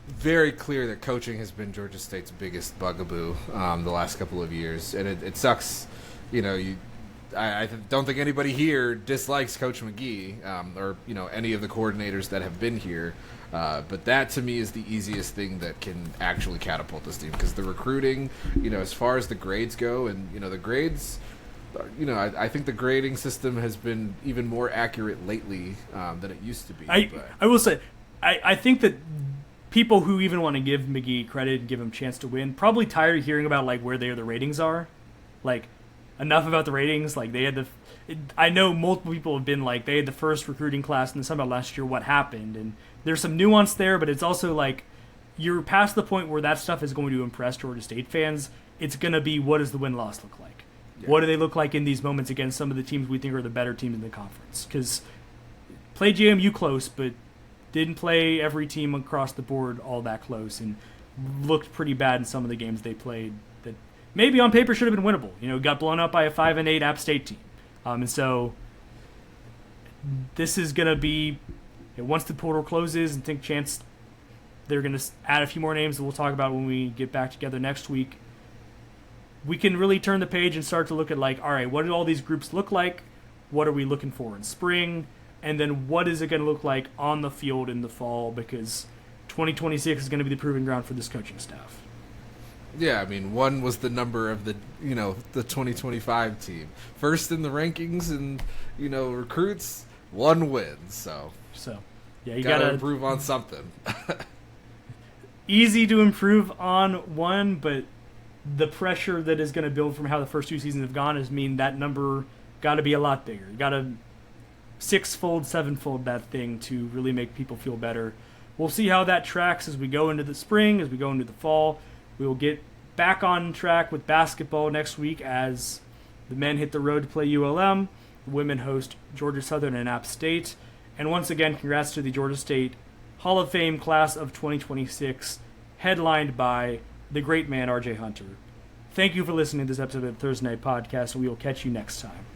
very clear that coaching has been Georgia State's biggest bugaboo the last couple of years, and it sucks. I don't think anybody here dislikes Coach McGee or any of the coordinators that have been here, but that to me is the easiest thing that can actually catapult this team, because the recruiting, as far as the grades go, and the grades. I think the grading system has been even more accurate lately than it used to be. I will say, I think that people who even want to give McGee credit and give him a chance to win probably tired of hearing about where the ratings are. Enough about the ratings. They had I know multiple people have been they had the first recruiting class and then some about last year. What happened? And there's some nuance there, but it's also you're past the point where that stuff is going to impress Georgia State fans. It's going to be, what does the win-loss look like? Yeah. What do they look like in these moments against some of the teams we think are the better teams in the conference? Because played JMU close, but didn't play every team across the board all that close, and looked pretty bad in some of the games they played that maybe on paper should have been winnable. Got blown up by a 5-8 App State team. And so this is going to be, once the portal closes, and think chance they're going to add a few more names that we'll talk about when we get back together next week. We can really turn the page and start to look at all right, what do all these groups look like? What are we looking for in spring? And then what is it going to look like on the field in the fall? Because 2026 is going to be the proving ground for this coaching staff. Yeah, I mean, 1 was the number of the 2025 team. First in the rankings and, recruits, 1 win. So yeah, you got to improve on something. Easy to improve on 1, but the pressure that is going to build from how the first 2 seasons have gone is mean that number got to be a lot bigger. You got to 6-fold, 7-fold that thing to really make people feel better. We'll see how that tracks as we go into the spring, as we go into the fall. We will get back on track with basketball next week as the men hit the road to play ULM. The women host Georgia Southern and App State. And once again, congrats to the Georgia State Hall of Fame class of 2026, headlined by the great man, R.J. Hunter. Thank you for listening to this episode of the Thursday Night Podcast, and we will catch you next time.